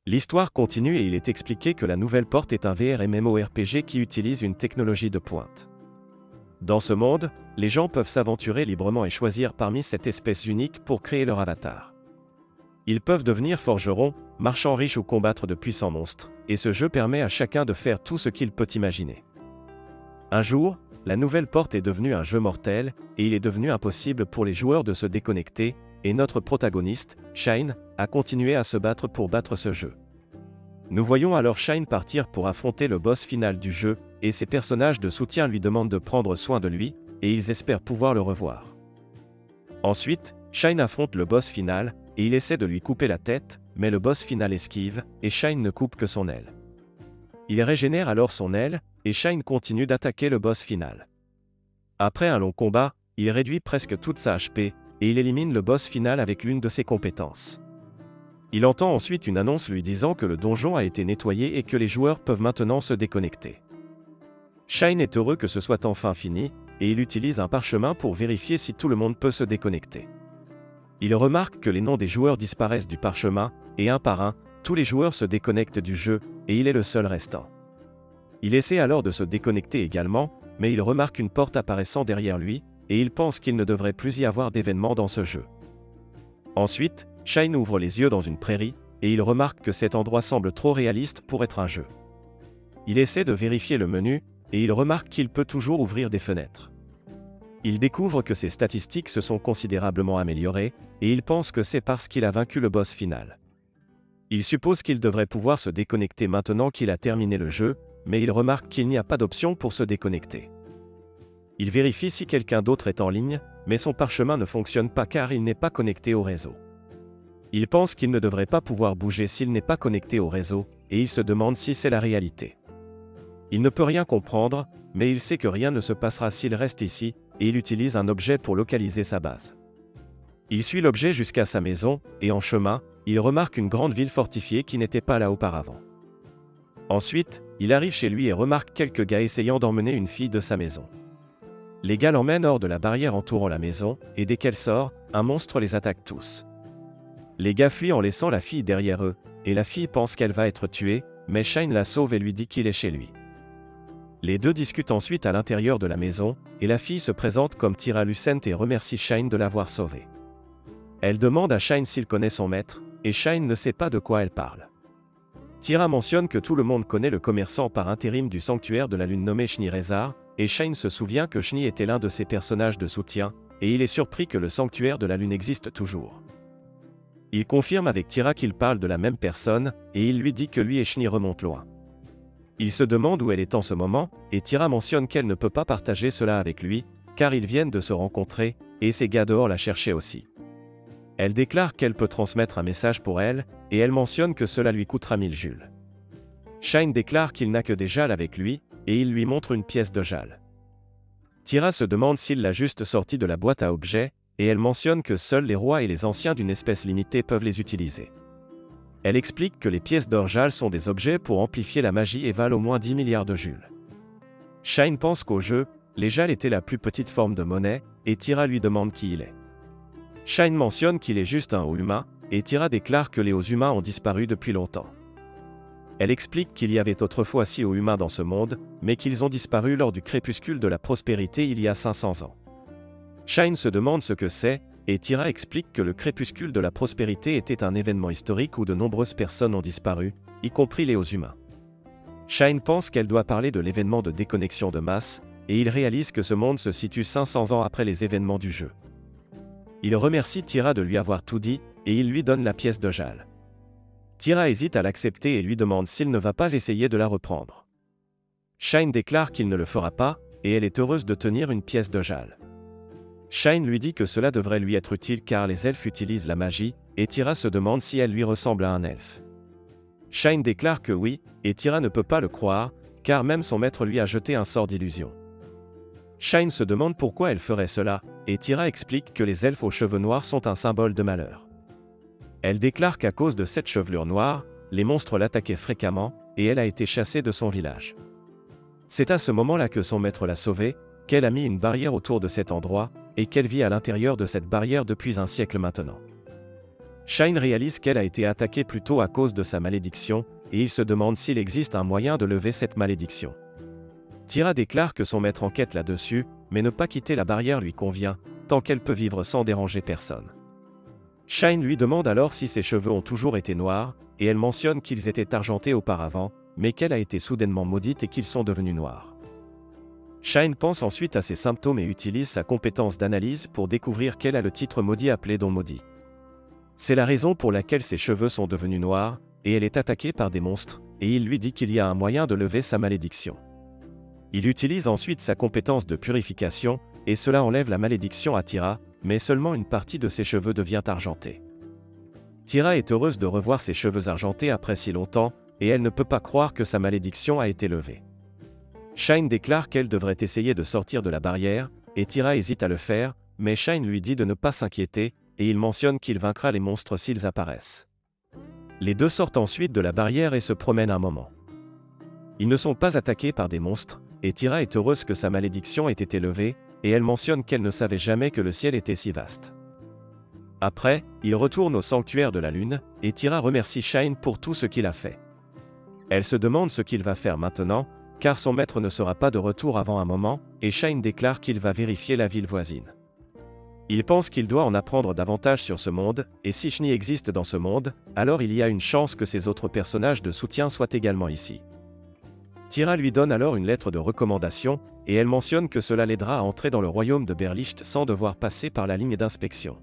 L'histoire continue et il est expliqué que la nouvelle porte est un VR MMORPG qui utilise une technologie de pointe. Dans ce monde, les gens peuvent s'aventurer librement et choisir parmi cette espèce unique pour créer leur avatar. Ils peuvent devenir forgerons, marchands riches ou combattre de puissants monstres, et ce jeu permet à chacun de faire tout ce qu'il peut imaginer. Un jour, la nouvelle porte est devenue un jeu mortel, et il est devenu impossible pour les joueurs de se déconnecter, et notre protagoniste, Shine, a continué à se battre pour battre ce jeu. Nous voyons alors Shine partir pour affronter le boss final du jeu, et ses personnages de soutien lui demandent de prendre soin de lui, et ils espèrent pouvoir le revoir. Ensuite, Shine affronte le boss final, et il essaie de lui couper la tête, mais le boss final esquive, et Shine ne coupe que son aile. Il régénère alors son aile, et Shine continue d'attaquer le boss final. Après un long combat, il réduit presque toute sa HP, et il élimine le boss final avec l'une de ses compétences. Il entend ensuite une annonce lui disant que le donjon a été nettoyé et que les joueurs peuvent maintenant se déconnecter. Shine est heureux que ce soit enfin fini, et il utilise un parchemin pour vérifier si tout le monde peut se déconnecter. Il remarque que les noms des joueurs disparaissent du parchemin, et un par un, tous les joueurs se déconnectent du jeu, et il est le seul restant. Il essaie alors de se déconnecter également, mais il remarque une porte apparaissant derrière lui, et il pense qu'il ne devrait plus y avoir d'événements dans ce jeu. Ensuite, Shine ouvre les yeux dans une prairie, et il remarque que cet endroit semble trop réaliste pour être un jeu. Il essaie de vérifier le menu, et il remarque qu'il peut toujours ouvrir des fenêtres. Il découvre que ses statistiques se sont considérablement améliorées, et il pense que c'est parce qu'il a vaincu le boss final. Il suppose qu'il devrait pouvoir se déconnecter maintenant qu'il a terminé le jeu, mais il remarque qu'il n'y a pas d'option pour se déconnecter. Il vérifie si quelqu'un d'autre est en ligne, mais son parchemin ne fonctionne pas car il n'est pas connecté au réseau. Il pense qu'il ne devrait pas pouvoir bouger s'il n'est pas connecté au réseau, et il se demande si c'est la réalité. Il ne peut rien comprendre, mais il sait que rien ne se passera s'il reste ici, et il utilise un objet pour localiser sa base. Il suit l'objet jusqu'à sa maison, et en chemin, il remarque une grande ville fortifiée qui n'était pas là auparavant. Ensuite, il arrive chez lui et remarque quelques gars essayant d'emmener une fille de sa maison. Les gars l'emmènent hors de la barrière entourant la maison, et dès qu'elle sort, un monstre les attaque tous. Les gars fuient en laissant la fille derrière eux, et la fille pense qu'elle va être tuée, mais Shine la sauve et lui dit qu'il est chez lui. Les deux discutent ensuite à l'intérieur de la maison, et la fille se présente comme Tyra Lucent et remercie Shine de l'avoir sauvée. Elle demande à Shine s'il connaît son maître, et Shine ne sait pas de quoi elle parle. Tyra mentionne que tout le monde connaît le commerçant par intérim du sanctuaire de la lune nommé Schneerezar, et Shine se souvient que Schnee était l'un de ses personnages de soutien, et il est surpris que le sanctuaire de la lune existe toujours. Il confirme avec Tyra qu'il parle de la même personne, et il lui dit que lui et Schnee remontent loin. Il se demande où elle est en ce moment, et Tyra mentionne qu'elle ne peut pas partager cela avec lui, car ils viennent de se rencontrer, et ses gars dehors la cherchaient aussi. Elle déclare qu'elle peut transmettre un message pour elle, et elle mentionne que cela lui coûtera 1000 Jules. Shine déclare qu'il n'a que des Jals avec lui, et il lui montre une pièce de Jal. Tyra se demande s'il l'a juste sorti de la boîte à objets, et elle mentionne que seuls les rois et les anciens d'une espèce limitée peuvent les utiliser. Elle explique que les pièces d'or Jal sont des objets pour amplifier la magie et valent au moins 10 milliards de Jules. Shine pense qu'au jeu, les Jal étaient la plus petite forme de monnaie, et Tyra lui demande qui il est. Shine mentionne qu'il est juste un haut humain, et Tyra déclare que les hauts humains ont disparu depuis longtemps. Elle explique qu'il y avait autrefois 6 hauts humains dans ce monde, mais qu'ils ont disparu lors du crépuscule de la prospérité il y a 500 ans. Shine se demande ce que c'est, et Tyra explique que le crépuscule de la prospérité était un événement historique où de nombreuses personnes ont disparu, y compris les hauts humains. Shine pense qu'elle doit parler de l'événement de déconnexion de masse, et il réalise que ce monde se situe 500 ans après les événements du jeu. Il remercie Tyra de lui avoir tout dit, et il lui donne la pièce de Jal. Tyra hésite à l'accepter et lui demande s'il ne va pas essayer de la reprendre. Shine déclare qu'il ne le fera pas, et elle est heureuse de tenir une pièce de Jal. Shine lui dit que cela devrait lui être utile car les elfes utilisent la magie, et Tyra se demande si elle lui ressemble à un elfe. Shine déclare que oui, et Tyra ne peut pas le croire, car même son maître lui a jeté un sort d'illusion. Shine se demande pourquoi elle ferait cela, et Tyra explique que les elfes aux cheveux noirs sont un symbole de malheur. Elle déclare qu'à cause de cette chevelure noire, les monstres l'attaquaient fréquemment, et elle a été chassée de son village. C'est à ce moment-là que son maître l'a sauvée, qu'elle a mis une barrière autour de cet endroit, et qu'elle vit à l'intérieur de cette barrière depuis un siècle maintenant. Shine réalise qu'elle a été attaquée plus tôt à cause de sa malédiction, et il se demande s'il existe un moyen de lever cette malédiction. Tira déclare que son maître enquête là-dessus, mais ne pas quitter la barrière lui convient, tant qu'elle peut vivre sans déranger personne. Shine lui demande alors si ses cheveux ont toujours été noirs, et elle mentionne qu'ils étaient argentés auparavant, mais qu'elle a été soudainement maudite et qu'ils sont devenus noirs. Shine pense ensuite à ses symptômes et utilise sa compétence d'analyse pour découvrir qu'elle a le titre maudit appelé Don Maudit. C'est la raison pour laquelle ses cheveux sont devenus noirs, et elle est attaquée par des monstres, et il lui dit qu'il y a un moyen de lever sa malédiction. Il utilise ensuite sa compétence de purification, et cela enlève la malédiction à Tira, mais seulement une partie de ses cheveux devient argentée. Tira est heureuse de revoir ses cheveux argentés après si longtemps, et elle ne peut pas croire que sa malédiction a été levée. Shine déclare qu'elle devrait essayer de sortir de la barrière, et Tira hésite à le faire, mais Shine lui dit de ne pas s'inquiéter, et il mentionne qu'il vaincra les monstres s'ils apparaissent. Les deux sortent ensuite de la barrière et se promènent un moment. Ils ne sont pas attaqués par des monstres, et Tira est heureuse que sa malédiction ait été levée, et elle mentionne qu'elle ne savait jamais que le ciel était si vaste. Après, ils retournent au sanctuaire de la lune, et Tira remercie Shine pour tout ce qu'il a fait. Elle se demande ce qu'il va faire maintenant, car son maître ne sera pas de retour avant un moment, et Shine déclare qu'il va vérifier la ville voisine. Il pense qu'il doit en apprendre davantage sur ce monde, et si Shni existe dans ce monde, alors il y a une chance que ses autres personnages de soutien soient également ici. Tira lui donne alors une lettre de recommandation, et elle mentionne que cela l'aidera à entrer dans le royaume de Berlicht sans devoir passer par la ligne d'inspection.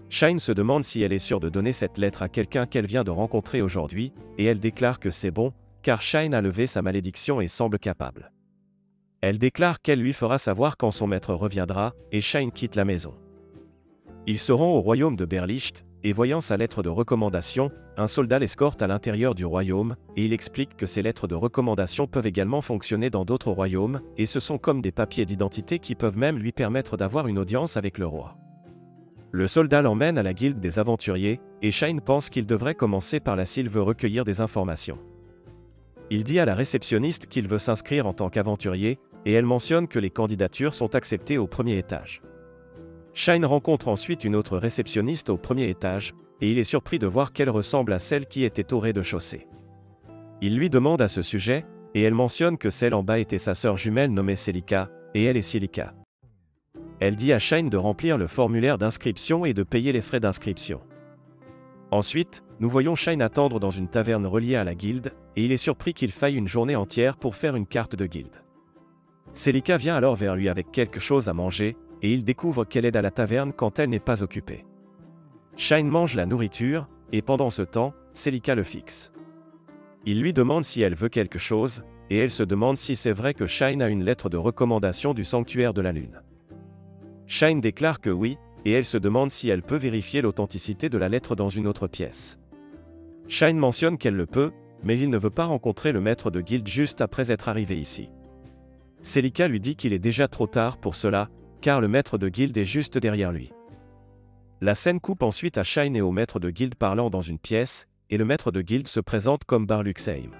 Shine se demande si elle est sûre de donner cette lettre à quelqu'un qu'elle vient de rencontrer aujourd'hui, et elle déclare que c'est bon, car Shine a levé sa malédiction et semble capable. Elle déclare qu'elle lui fera savoir quand son maître reviendra, et Shine quitte la maison. Ils se rend au royaume de Berlicht, et voyant sa lettre de recommandation, un soldat l'escorte à l'intérieur du royaume, et il explique que ces lettres de recommandation peuvent également fonctionner dans d'autres royaumes, et ce sont comme des papiers d'identité qui peuvent même lui permettre d'avoir une audience avec le roi. Le soldat l'emmène à la guilde des aventuriers, et Shine pense qu'il devrait commencer par là s'il veut recueillir des informations. Il dit à la réceptionniste qu'il veut s'inscrire en tant qu'aventurier, et elle mentionne que les candidatures sont acceptées au premier étage. Shine rencontre ensuite une autre réceptionniste au premier étage, et il est surpris de voir qu'elle ressemble à celle qui était au rez-de-chaussée. Il lui demande à ce sujet, et elle mentionne que celle en bas était sa sœur jumelle nommée Celica, et elle est Celica. Elle dit à Shine de remplir le formulaire d'inscription et de payer les frais d'inscription. Ensuite, nous voyons Shine attendre dans une taverne reliée à la guilde, et il est surpris qu'il faille une journée entière pour faire une carte de guilde. Celica vient alors vers lui avec quelque chose à manger, et il découvre qu'elle aide à la taverne quand elle n'est pas occupée. Shine mange la nourriture, et pendant ce temps, Celica le fixe. Il lui demande si elle veut quelque chose, et elle se demande si c'est vrai que Shine a une lettre de recommandation du sanctuaire de la lune. Shine déclare que oui, et elle se demande si elle peut vérifier l'authenticité de la lettre dans une autre pièce. Shine mentionne qu'elle le peut, mais il ne veut pas rencontrer le maître de guilde juste après être arrivé ici. Celica lui dit qu'il est déjà trop tard pour cela, car le maître de guilde est juste derrière lui. La scène coupe ensuite à Shine et au maître de guilde parlant dans une pièce, et le maître de guilde se présente comme Barluxheim.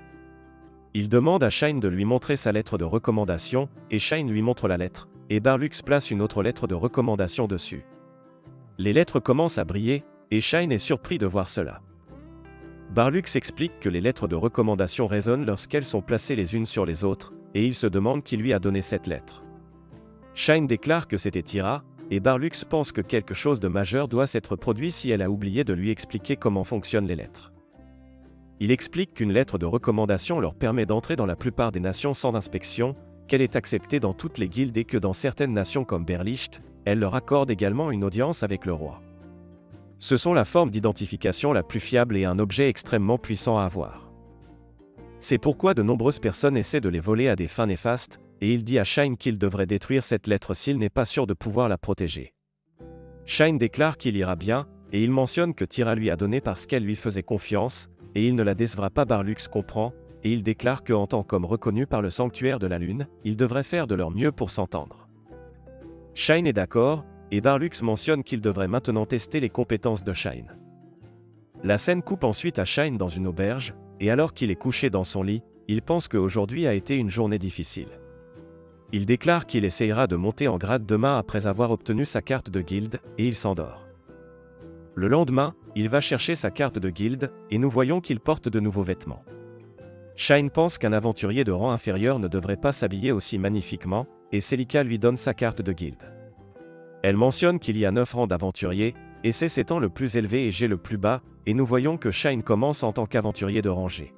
Il demande à Shine de lui montrer sa lettre de recommandation, et Shine lui montre la lettre, et Barlux place une autre lettre de recommandation dessus. Les lettres commencent à briller, et Shine est surpris de voir cela. Barlux explique que les lettres de recommandation résonnent lorsqu'elles sont placées les unes sur les autres, et il se demande qui lui a donné cette lettre. Shine déclare que c'était Tira, et Barlux pense que quelque chose de majeur doit s'être produit si elle a oublié de lui expliquer comment fonctionnent les lettres. Il explique qu'une lettre de recommandation leur permet d'entrer dans la plupart des nations sans inspection, qu'elle est acceptée dans toutes les guildes et que dans certaines nations comme Berlicht, elle leur accorde également une audience avec le roi. Ce sont la forme d'identification la plus fiable et un objet extrêmement puissant à avoir. C'est pourquoi de nombreuses personnes essaient de les voler à des fins néfastes, et il dit à Shine qu'il devrait détruire cette lettre s'il n'est pas sûr de pouvoir la protéger. Shine déclare qu'il ira bien, et il mentionne que Tira lui a donné parce qu'elle lui faisait confiance, et il ne la décevra pas. Barlux comprend, et il déclare qu'en tant qu'homme reconnu par le sanctuaire de la lune, ils devraient faire de leur mieux pour s'entendre. Shine est d'accord, et Barlux mentionne qu'il devrait maintenant tester les compétences de Shine. La scène coupe ensuite à Shine dans une auberge, et alors qu'il est couché dans son lit, il pense qu'aujourd'hui a été une journée difficile. Il déclare qu'il essayera de monter en grade demain après avoir obtenu sa carte de guilde, et il s'endort. Le lendemain, il va chercher sa carte de guilde, et nous voyons qu'il porte de nouveaux vêtements. Shine pense qu'un aventurier de rang inférieur ne devrait pas s'habiller aussi magnifiquement, et Celica lui donne sa carte de guilde. Elle mentionne qu'il y a 9 rangs d'aventurier, et c'est étant le plus élevé et G le plus bas, et nous voyons que Shine commence en tant qu'aventurier de rang G.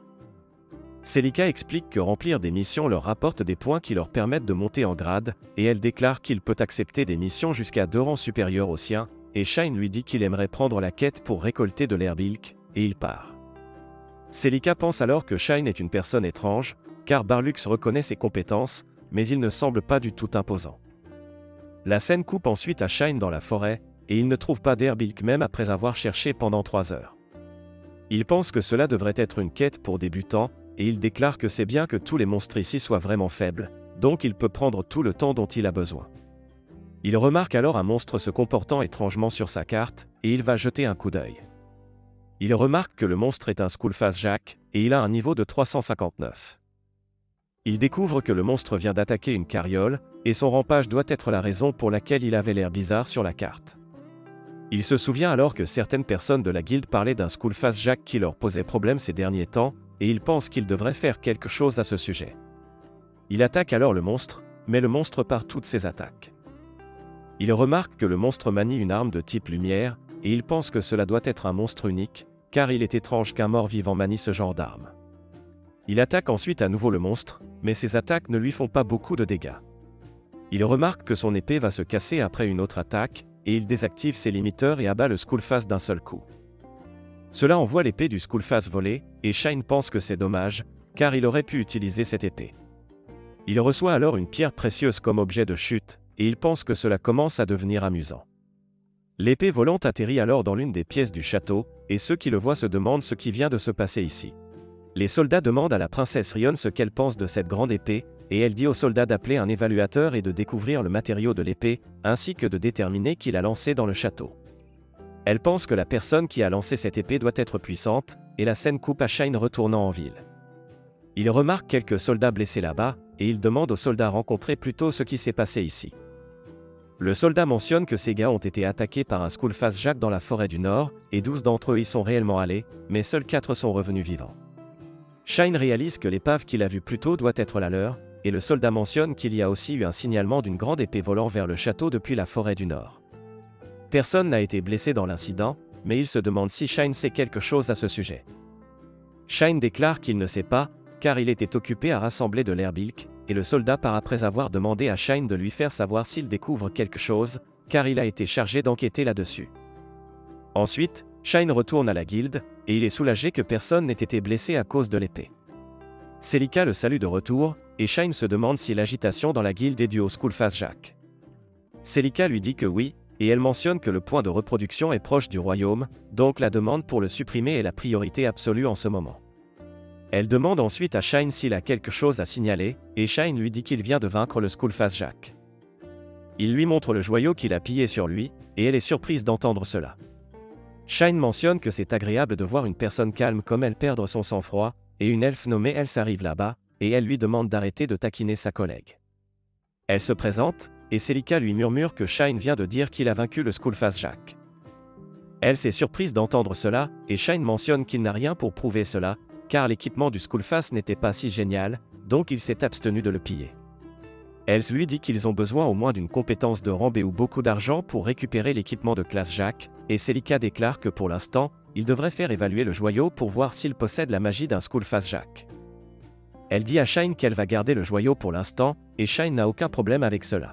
Celica explique que remplir des missions leur rapporte des points qui leur permettent de monter en grade, et elle déclare qu'il peut accepter des missions jusqu'à 2 rangs supérieurs aux siens, et Shine lui dit qu'il aimerait prendre la quête pour récolter de l'herbe ilk, et il part. Celica pense alors que Shine est une personne étrange, car Barlux reconnaît ses compétences, mais il ne semble pas du tout imposant. La scène coupe ensuite à Shine dans la forêt, et il ne trouve pas d'herbe ilk même après avoir cherché pendant 3 heures. Il pense que cela devrait être une quête pour débutants, et il déclare que c'est bien que tous les monstres ici soient vraiment faibles, donc il peut prendre tout le temps dont il a besoin. Il remarque alors un monstre se comportant étrangement sur sa carte, et il va jeter un coup d'œil. Il remarque que le monstre est un Skullface Jack, et il a un niveau de 359. Il découvre que le monstre vient d'attaquer une carriole, et son rampage doit être la raison pour laquelle il avait l'air bizarre sur la carte. Il se souvient alors que certaines personnes de la guilde parlaient d'un Skullface Jack qui leur posait problème ces derniers temps, et il pense qu'il devrait faire quelque chose à ce sujet. Il attaque alors le monstre, mais le monstre part toutes ses attaques. Il remarque que le monstre manie une arme de type lumière, et il pense que cela doit être un monstre unique, car il est étrange qu'un mort-vivant manie ce genre d'arme. Il attaque ensuite à nouveau le monstre, mais ses attaques ne lui font pas beaucoup de dégâts. Il remarque que son épée va se casser après une autre attaque, et il désactive ses limiteurs et abat le Skullface d'un seul coup. Cela envoie l'épée du Skullface voler, et Shine pense que c'est dommage, car il aurait pu utiliser cette épée. Il reçoit alors une pierre précieuse comme objet de chute, et il pense que cela commence à devenir amusant. L'épée volante atterrit alors dans l'une des pièces du château, et ceux qui le voient se demandent ce qui vient de se passer ici. Les soldats demandent à la princesse Rion ce qu'elle pense de cette grande épée, et elle dit aux soldats d'appeler un évaluateur et de découvrir le matériau de l'épée, ainsi que de déterminer qui l'a lancée dans le château. Elle pense que la personne qui a lancé cette épée doit être puissante, et la scène coupe à Shine retournant en ville. Il remarque quelques soldats blessés là-bas, et il demande aux soldats rencontrés plutôt ce qui s'est passé ici. Le soldat mentionne que ces gars ont été attaqués par un Skullface Jack dans la forêt du Nord, et 12 d'entre eux y sont réellement allés, mais seuls 4 sont revenus vivants. Shine réalise que l'épave qu'il a vue plus tôt doit être la leur, et le soldat mentionne qu'il y a aussi eu un signalement d'une grande épée volant vers le château depuis la forêt du Nord. Personne n'a été blessé dans l'incident, mais il se demande si Shine sait quelque chose à ce sujet. Shine déclare qu'il ne sait pas, car il était occupé à rassembler de l'herbe ilk, et le soldat part après avoir demandé à Shine de lui faire savoir s'il découvre quelque chose, car il a été chargé d'enquêter là-dessus. Ensuite, Shine retourne à la guilde, et il est soulagé que personne n'ait été blessé à cause de l'épée. Celica le salue de retour, et Shine se demande si l'agitation dans la guilde est due au Skullface Jack. Celica lui dit que oui, et elle mentionne que le point de reproduction est proche du royaume, donc la demande pour le supprimer est la priorité absolue en ce moment. Elle demande ensuite à Shine s'il a quelque chose à signaler, et Shine lui dit qu'il vient de vaincre le Skullface Jack. Il lui montre le joyau qu'il a pillé sur lui, et elle est surprise d'entendre cela. Shine mentionne que c'est agréable de voir une personne calme comme elle perdre son sang-froid, et une elfe nommée Else arrive là-bas, et elle lui demande d'arrêter de taquiner sa collègue. Elle se présente, et Celica lui murmure que Shine vient de dire qu'il a vaincu le Skullface Jack. Else est surprise d'entendre cela, et Shine mentionne qu'il n'a rien pour prouver cela, car l'équipement du Skullface n'était pas si génial, donc il s'est abstenu de le piller. Else lui dit qu'ils ont besoin au moins d'une compétence de rang B ou beaucoup d'argent pour récupérer l'équipement de classe Jack, et Celica déclare que pour l'instant, il devrait faire évaluer le joyau pour voir s'il possède la magie d'un Skullface Jack. Elle dit à Shine qu'elle va garder le joyau pour l'instant, et Shine n'a aucun problème avec cela.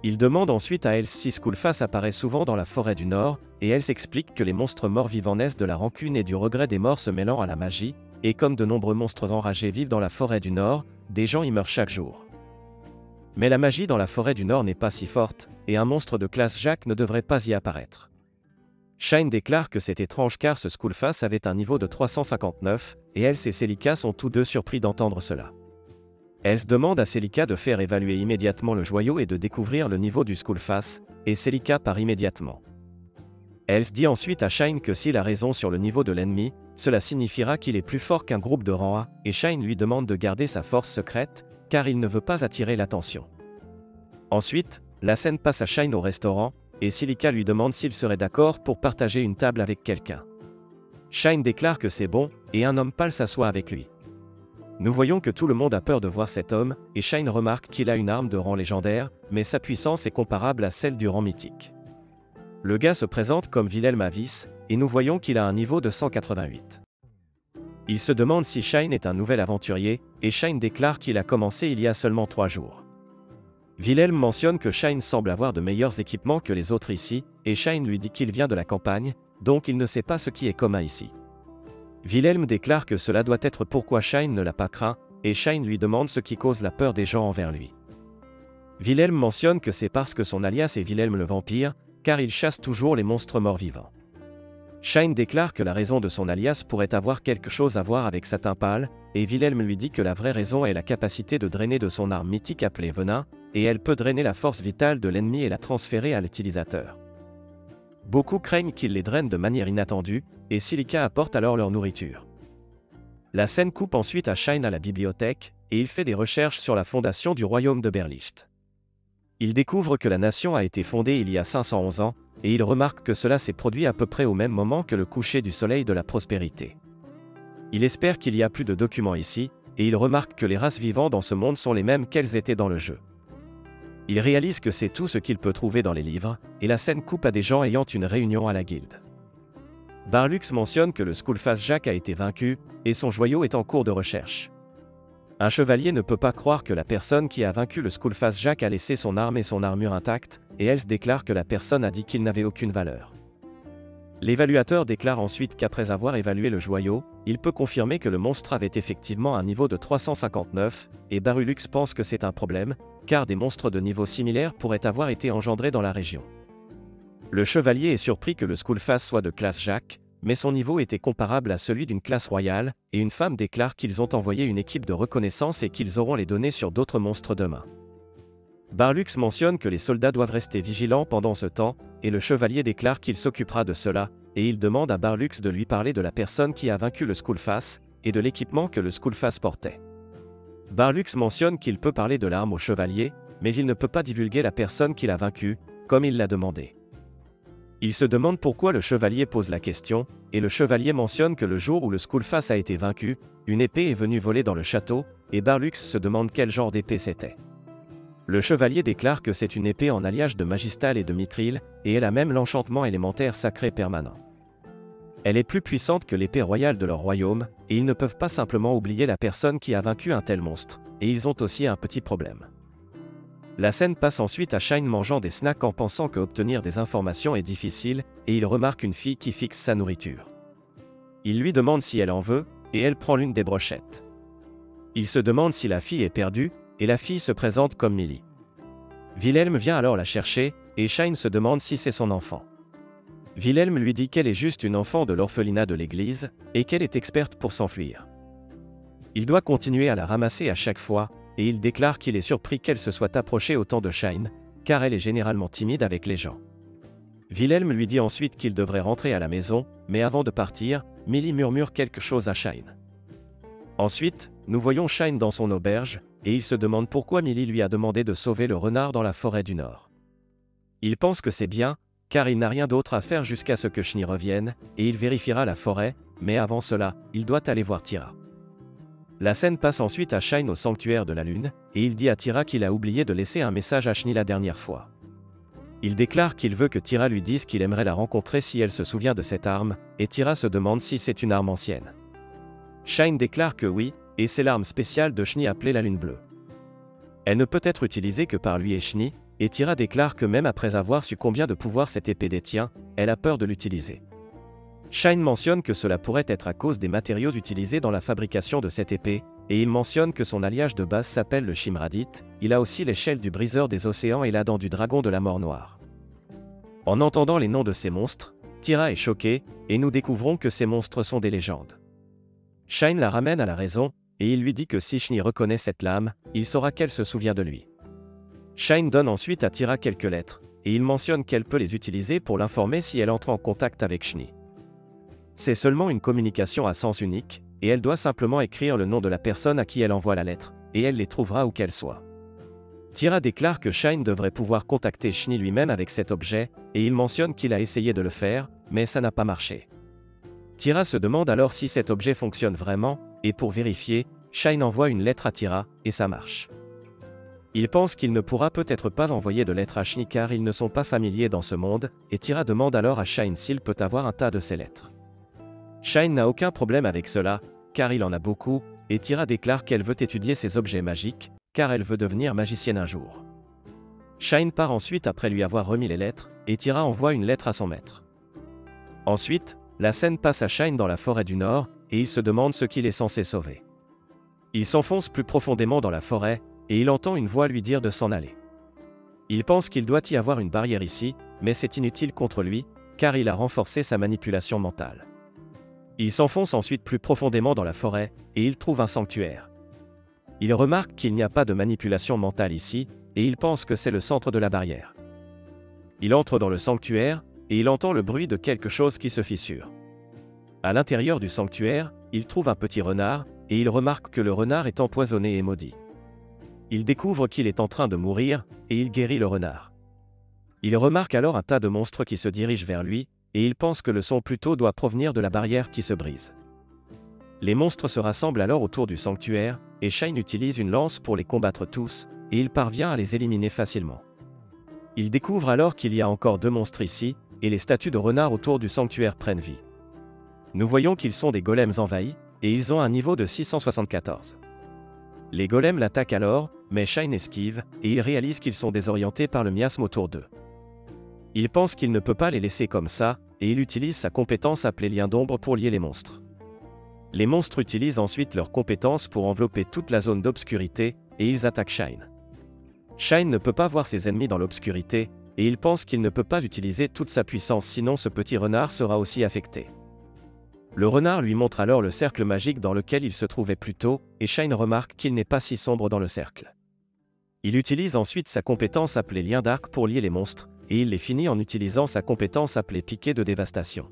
Il demande ensuite à Else si Skullface apparaît souvent dans la forêt du Nord, et Else explique que les monstres morts vivants naissent de la rancune et du regret des morts se mêlant à la magie, et comme de nombreux monstres enragés vivent dans la forêt du Nord, des gens y meurent chaque jour. Mais la magie dans la forêt du Nord n'est pas si forte, et un monstre de classe Jack ne devrait pas y apparaître. Shine déclare que c'est étrange car ce Skullface avait un niveau de 359, et Else et Celica sont tous deux surpris d'entendre cela. Else demande à Celica de faire évaluer immédiatement le joyau et de découvrir le niveau du Skullface, et Celica part immédiatement. Else dit ensuite à Shine que s'il a raison sur le niveau de l'ennemi, cela signifiera qu'il est plus fort qu'un groupe de rang A, et Shine lui demande de garder sa force secrète, car il ne veut pas attirer l'attention. Ensuite, la scène passe à Shine au restaurant, et Silica lui demande s'il serait d'accord pour partager une table avec quelqu'un. Shine déclare que c'est bon, et un homme pâle s'assoit avec lui. Nous voyons que tout le monde a peur de voir cet homme, et Shine remarque qu'il a une arme de rang légendaire, mais sa puissance est comparable à celle du rang mythique. Le gars se présente comme Wilhelm Avis, et nous voyons qu'il a un niveau de 188. Il se demande si Shine est un nouvel aventurier, et Shine déclare qu'il a commencé il y a seulement 3 jours. Wilhelm mentionne que Shine semble avoir de meilleurs équipements que les autres ici, et Shine lui dit qu'il vient de la campagne, donc il ne sait pas ce qui est commun ici. Wilhelm déclare que cela doit être pourquoi Shine ne l'a pas craint, et Shine lui demande ce qui cause la peur des gens envers lui. Wilhelm mentionne que c'est parce que son alias est Wilhelm le vampire, car il chasse toujours les monstres morts-vivants. Shine déclare que la raison de son alias pourrait avoir quelque chose à voir avec Satin Pâle, et Wilhelm lui dit que la vraie raison est la capacité de drainer de son arme mythique appelée Venin, et elle peut drainer la force vitale de l'ennemi et la transférer à l'utilisateur. Beaucoup craignent qu'il les draine de manière inattendue, et Silica apporte alors leur nourriture. La scène coupe ensuite à Shine à la bibliothèque, et il fait des recherches sur la fondation du royaume de Berlicht. Il découvre que la nation a été fondée il y a 511 ans, et il remarque que cela s'est produit à peu près au même moment que le coucher du soleil de la prospérité. Il espère qu'il y a plus de documents ici, et il remarque que les races vivantes dans ce monde sont les mêmes qu'elles étaient dans le jeu. Il réalise que c'est tout ce qu'il peut trouver dans les livres, et la scène coupe à des gens ayant une réunion à la guilde. Barlux mentionne que le Skullface Jack a été vaincu, et son joyau est en cours de recherche. Un chevalier ne peut pas croire que la personne qui a vaincu le Skullface Jack a laissé son arme et son armure intactes, et elle se déclare que la personne a dit qu'il n'avait aucune valeur. L'évaluateur déclare ensuite qu'après avoir évalué le joyau, il peut confirmer que le monstre avait effectivement un niveau de 359, et Barulux pense que c'est un problème, car des monstres de niveau similaire pourraient avoir été engendrés dans la région. Le chevalier est surpris que le Skullface soit de classe Jack, mais son niveau était comparable à celui d'une classe royale, et une femme déclare qu'ils ont envoyé une équipe de reconnaissance et qu'ils auront les données sur d'autres monstres demain. Barlux mentionne que les soldats doivent rester vigilants pendant ce temps, et le chevalier déclare qu'il s'occupera de cela, et il demande à Barlux de lui parler de la personne qui a vaincu le Skullface, et de l'équipement que le Skullface portait. Barlux mentionne qu'il peut parler de l'arme au chevalier, mais il ne peut pas divulguer la personne qu'il a vaincue, comme il l'a demandé. Il se demande pourquoi le chevalier pose la question, et le chevalier mentionne que le jour où le Skullface a été vaincu, une épée est venue voler dans le château, et Barlux se demande quel genre d'épée c'était. Le chevalier déclare que c'est une épée en alliage de Magistal et de Mithril, et elle a même l'enchantement élémentaire sacré permanent. Elle est plus puissante que l'épée royale de leur royaume, et ils ne peuvent pas simplement oublier la personne qui a vaincu un tel monstre, et ils ont aussi un petit problème. La scène passe ensuite à Shine mangeant des snacks en pensant que obtenir des informations est difficile, et il remarque une fille qui fixe sa nourriture. Il lui demande si elle en veut, et elle prend l'une des brochettes. Il se demande si la fille est perdue, et la fille se présente comme Millie. Wilhelm vient alors la chercher, et Shine se demande si c'est son enfant. Wilhelm lui dit qu'elle est juste une enfant de l'orphelinat de l'église, et qu'elle est experte pour s'enfuir. Il doit continuer à la ramasser à chaque fois, et il déclare qu'il est surpris qu'elle se soit approchée autant de Shine, car elle est généralement timide avec les gens. Wilhelm lui dit ensuite qu'il devrait rentrer à la maison, mais avant de partir, Millie murmure quelque chose à Shine. Ensuite, nous voyons Shine dans son auberge, et il se demande pourquoi Millie lui a demandé de sauver le renard dans la forêt du Nord. Il pense que c'est bien, car il n'a rien d'autre à faire jusqu'à ce que Shni revienne, et il vérifiera la forêt, mais avant cela, il doit aller voir Tira. La scène passe ensuite à Shine au sanctuaire de la Lune, et il dit à Tira qu'il a oublié de laisser un message à Shni la dernière fois. Il déclare qu'il veut que Tira lui dise qu'il aimerait la rencontrer si elle se souvient de cette arme, et Tira se demande si c'est une arme ancienne. Shine déclare que oui, et c'est l'arme spéciale de Shni appelée la Lune Bleue. Elle ne peut être utilisée que par lui et Shni, et Tira déclare que même après avoir su combien de pouvoir cette épée détient, elle a peur de l'utiliser. Shine mentionne que cela pourrait être à cause des matériaux utilisés dans la fabrication de cette épée, et il mentionne que son alliage de base s'appelle le Shimradit, il a aussi l'échelle du briseur des océans et la dent du dragon de la mort noire. En entendant les noms de ces monstres, Tira est choquée, et nous découvrons que ces monstres sont des légendes. Shine la ramène à la raison, et il lui dit que si Shni reconnaît cette lame, il saura qu'elle se souvient de lui. Shine donne ensuite à Tira quelques lettres, et il mentionne qu'elle peut les utiliser pour l'informer si elle entre en contact avec Shni. C'est seulement une communication à sens unique, et elle doit simplement écrire le nom de la personne à qui elle envoie la lettre, et elle les trouvera où qu'elle soit. Tira déclare que Shine devrait pouvoir contacter Shni lui-même avec cet objet, et il mentionne qu'il a essayé de le faire, mais ça n'a pas marché. Tira se demande alors si cet objet fonctionne vraiment, et pour vérifier, Shine envoie une lettre à Tira, et ça marche. Il pense qu'il ne pourra peut-être pas envoyer de lettres à Shni car ils ne sont pas familiers dans ce monde, et Tira demande alors à Shine s'il peut avoir un tas de ces lettres. Shine n'a aucun problème avec cela, car il en a beaucoup, et Tira déclare qu'elle veut étudier ces objets magiques, car elle veut devenir magicienne un jour. Shine part ensuite après lui avoir remis les lettres, et Tira envoie une lettre à son maître. Ensuite, la scène passe à Shine dans la forêt du Nord, et il se demande ce qu'il est censé sauver. Il s'enfonce plus profondément dans la forêt, et il entend une voix lui dire de s'en aller. Il pense qu'il doit y avoir une barrière ici, mais c'est inutile contre lui, car il a renforcé sa manipulation mentale. Il s'enfonce ensuite plus profondément dans la forêt, et il trouve un sanctuaire. Il remarque qu'il n'y a pas de manipulation mentale ici, et il pense que c'est le centre de la barrière. Il entre dans le sanctuaire, et il entend le bruit de quelque chose qui se fissure. À l'intérieur du sanctuaire, il trouve un petit renard, et il remarque que le renard est empoisonné et maudit. Il découvre qu'il est en train de mourir, et il guérit le renard. Il remarque alors un tas de monstres qui se dirigent vers lui, et il pense que le son plutôt doit provenir de la barrière qui se brise. Les monstres se rassemblent alors autour du sanctuaire, et Shine utilise une lance pour les combattre tous, et il parvient à les éliminer facilement. Il découvre alors qu'il y a encore 2 monstres ici, et les statues de renards autour du sanctuaire prennent vie. Nous voyons qu'ils sont des golems envahis, et ils ont un niveau de 674. Les golems l'attaquent alors, mais Shine esquive, et il réalise qu'ils sont désorientés par le miasme autour d'eux. Il pense qu'il ne peut pas les laisser comme ça, et il utilise sa compétence appelée lien d'ombre pour lier les monstres. Les monstres utilisent ensuite leur compétence pour envelopper toute la zone d'obscurité, et ils attaquent Shine. Shine ne peut pas voir ses ennemis dans l'obscurité, et il pense qu'il ne peut pas utiliser toute sa puissance sinon ce petit renard sera aussi affecté. Le renard lui montre alors le cercle magique dans lequel il se trouvait plus tôt, et Shine remarque qu'il n'est pas si sombre dans le cercle. Il utilise ensuite sa compétence appelée lien d'arc pour lier les monstres, et il les finit en utilisant sa compétence appelée piqué de dévastation.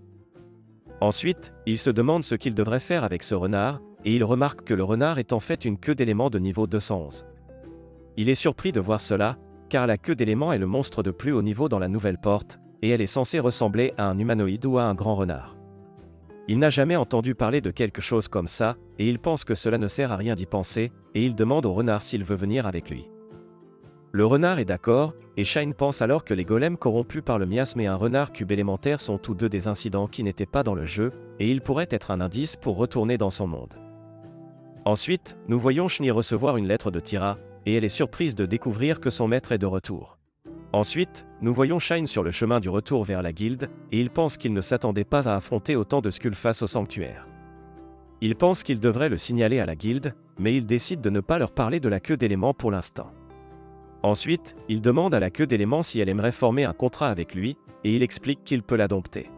Ensuite, il se demande ce qu'il devrait faire avec ce renard, et il remarque que le renard est en fait une queue d'éléments de niveau 211. Il est surpris de voir cela, car la queue d'éléments est le monstre de plus haut niveau dans la nouvelle porte, et elle est censée ressembler à un humanoïde ou à un grand renard. Il n'a jamais entendu parler de quelque chose comme ça, et il pense que cela ne sert à rien d'y penser, et il demande au renard s'il veut venir avec lui. Le renard est d'accord, et Shine pense alors que les golems corrompus par le miasme et un renard cube élémentaire sont tous deux des incidents qui n'étaient pas dans le jeu, et ils pourraient être un indice pour retourner dans son monde. Ensuite, nous voyons Shni recevoir une lettre de Tira, et elle est surprise de découvrir que son maître est de retour. Ensuite, nous voyons Shine sur le chemin du retour vers la guilde, et il pense qu'il ne s'attendait pas à affronter autant de skulls face au sanctuaire. Il pense qu'il devrait le signaler à la guilde, mais il décide de ne pas leur parler de la queue d'éléments pour l'instant. Ensuite, il demande à la queue d'éléments si elle aimerait former un contrat avec lui, et il explique qu'il peut la dompter.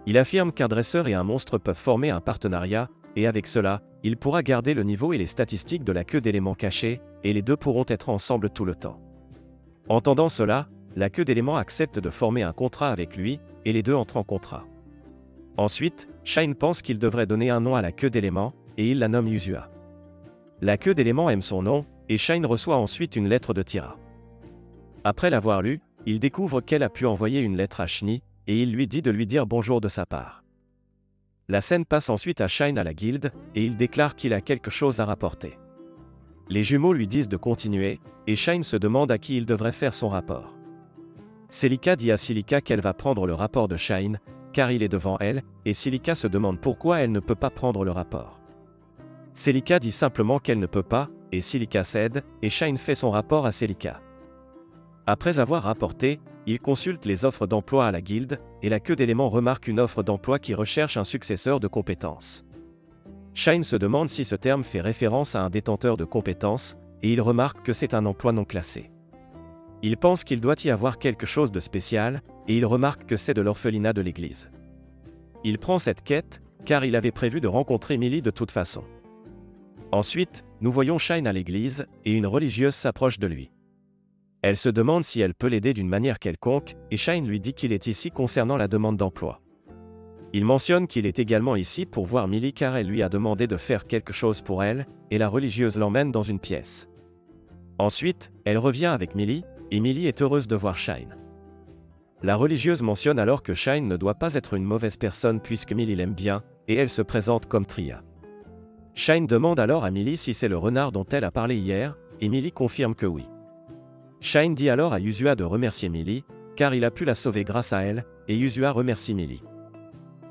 Il affirme qu'un dresseur et un monstre peuvent former un partenariat, et avec cela, il pourra garder le niveau et les statistiques de la queue d'éléments cachés, et les deux pourront être ensemble tout le temps. Entendant cela, la queue d'éléments accepte de former un contrat avec lui, et les deux entrent en contrat. Ensuite, Shine pense qu'il devrait donner un nom à la queue d'éléments, et il la nomme Yuzua. La queue d'éléments aime son nom, et Shine reçoit ensuite une lettre de Tira. Après l'avoir lue, il découvre qu'elle a pu envoyer une lettre à Shni, et il lui dit de lui dire bonjour de sa part. La scène passe ensuite à Shine à la guilde, et il déclare qu'il a quelque chose à rapporter. Les jumeaux lui disent de continuer, et Shine se demande à qui il devrait faire son rapport. Celica dit à Silica qu'elle va prendre le rapport de Shine, car il est devant elle, et Silica se demande pourquoi elle ne peut pas prendre le rapport. Celica dit simplement qu'elle ne peut pas, et Silica cède, et Shine fait son rapport à Celica. Après avoir rapporté, il consulte les offres d'emploi à la guilde, et la queue d'éléments remarque une offre d'emploi qui recherche un successeur de compétences. Shine se demande si ce terme fait référence à un détenteur de compétences, et il remarque que c'est un emploi non classé. Il pense qu'il doit y avoir quelque chose de spécial, et il remarque que c'est de l'orphelinat de l'église. Il prend cette quête, car il avait prévu de rencontrer Millie de toute façon. Ensuite, nous voyons Shine à l'église, et une religieuse s'approche de lui. Elle se demande si elle peut l'aider d'une manière quelconque, et Shine lui dit qu'il est ici concernant la demande d'emploi. Il mentionne qu'il est également ici pour voir Millie car elle lui a demandé de faire quelque chose pour elle, et la religieuse l'emmène dans une pièce. Ensuite, elle revient avec Millie, et Millie est heureuse de voir Shine. La religieuse mentionne alors que Shine ne doit pas être une mauvaise personne puisque Millie l'aime bien, et elle se présente comme Tria. Shine demande alors à Millie si c'est le renard dont elle a parlé hier, et Millie confirme que oui. Shine dit alors à Yuzua de remercier Millie, car il a pu la sauver grâce à elle, et Yuzua remercie Millie.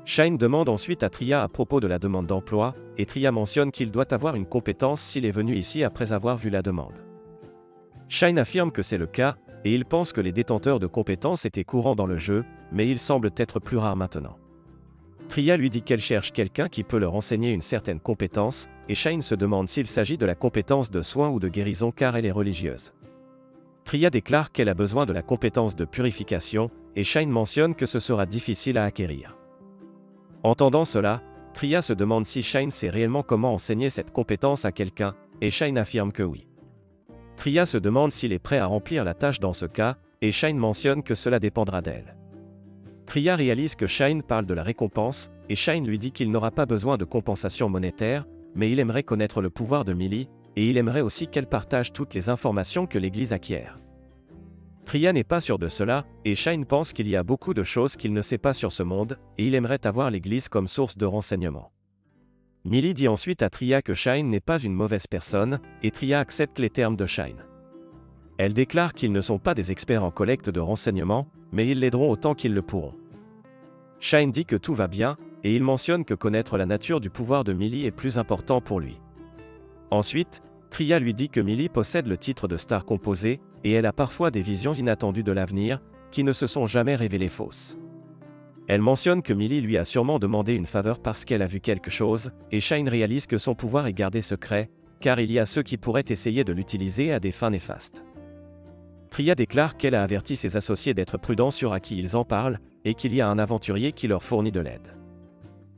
Shine demande ensuite à Tria à propos de la demande d'emploi, et Tria mentionne qu'il doit avoir une compétence s'il est venu ici après avoir vu la demande. Shine affirme que c'est le cas, et il pense que les détenteurs de compétences étaient courants dans le jeu, mais ils semblent être plus rares maintenant. Tria lui dit qu'elle cherche quelqu'un qui peut leur enseigner une certaine compétence, et Shine se demande s'il s'agit de la compétence de soin ou de guérison car elle est religieuse. Tria déclare qu'elle a besoin de la compétence de purification, et Shine mentionne que ce sera difficile à acquérir. Entendant cela, Tria se demande si Shine sait réellement comment enseigner cette compétence à quelqu'un, et Shine affirme que oui. Tria se demande s'il est prêt à remplir la tâche dans ce cas, et Shine mentionne que cela dépendra d'elle. Tria réalise que Shine parle de la récompense, et Shine lui dit qu'il n'aura pas besoin de compensation monétaire, mais il aimerait connaître le pouvoir de Millie, et il aimerait aussi qu'elle partage toutes les informations que l'Église acquiert. Tria n'est pas sûr de cela, et Shine pense qu'il y a beaucoup de choses qu'il ne sait pas sur ce monde, et il aimerait avoir l'Église comme source de renseignements. Millie dit ensuite à Tria que Shine n'est pas une mauvaise personne, et Tria accepte les termes de Shine. Elle déclare qu'ils ne sont pas des experts en collecte de renseignements, mais ils l'aideront autant qu'ils le pourront. Shine dit que tout va bien, et il mentionne que connaître la nature du pouvoir de Millie est plus important pour lui. Ensuite, Tria lui dit que Millie possède le titre de star composée, et elle a parfois des visions inattendues de l'avenir, qui ne se sont jamais révélées fausses. Elle mentionne que Millie lui a sûrement demandé une faveur parce qu'elle a vu quelque chose, et Shine réalise que son pouvoir est gardé secret, car il y a ceux qui pourraient essayer de l'utiliser à des fins néfastes. Tria déclare qu'elle a averti ses associés d'être prudents sur à qui ils en parlent, et qu'il y a un aventurier qui leur fournit de l'aide.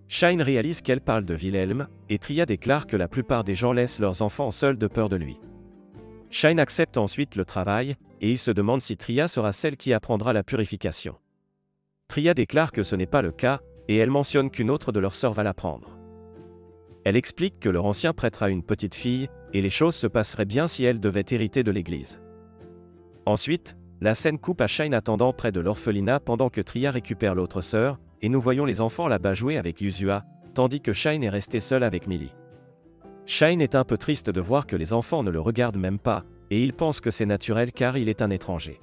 Shine réalise qu'elle parle de Wilhelm, et Tria déclare que la plupart des gens laissent leurs enfants seuls de peur de lui. Shine accepte ensuite le travail, et il se demande si Tria sera celle qui apprendra la purification. Tria déclare que ce n'est pas le cas, et elle mentionne qu'une autre de leurs sœurs va l'apprendre. Elle explique que leur ancien prêtre a une petite fille, et les choses se passeraient bien si elle devait hériter de l'Église. Ensuite, la scène coupe à Shine attendant près de l'orphelinat pendant que Tria récupère l'autre sœur, et nous voyons les enfants là-bas jouer avec Yuzua, tandis que Shine est resté seul avec Millie. Shine est un peu triste de voir que les enfants ne le regardent même pas, et il pense que c'est naturel car il est un étranger.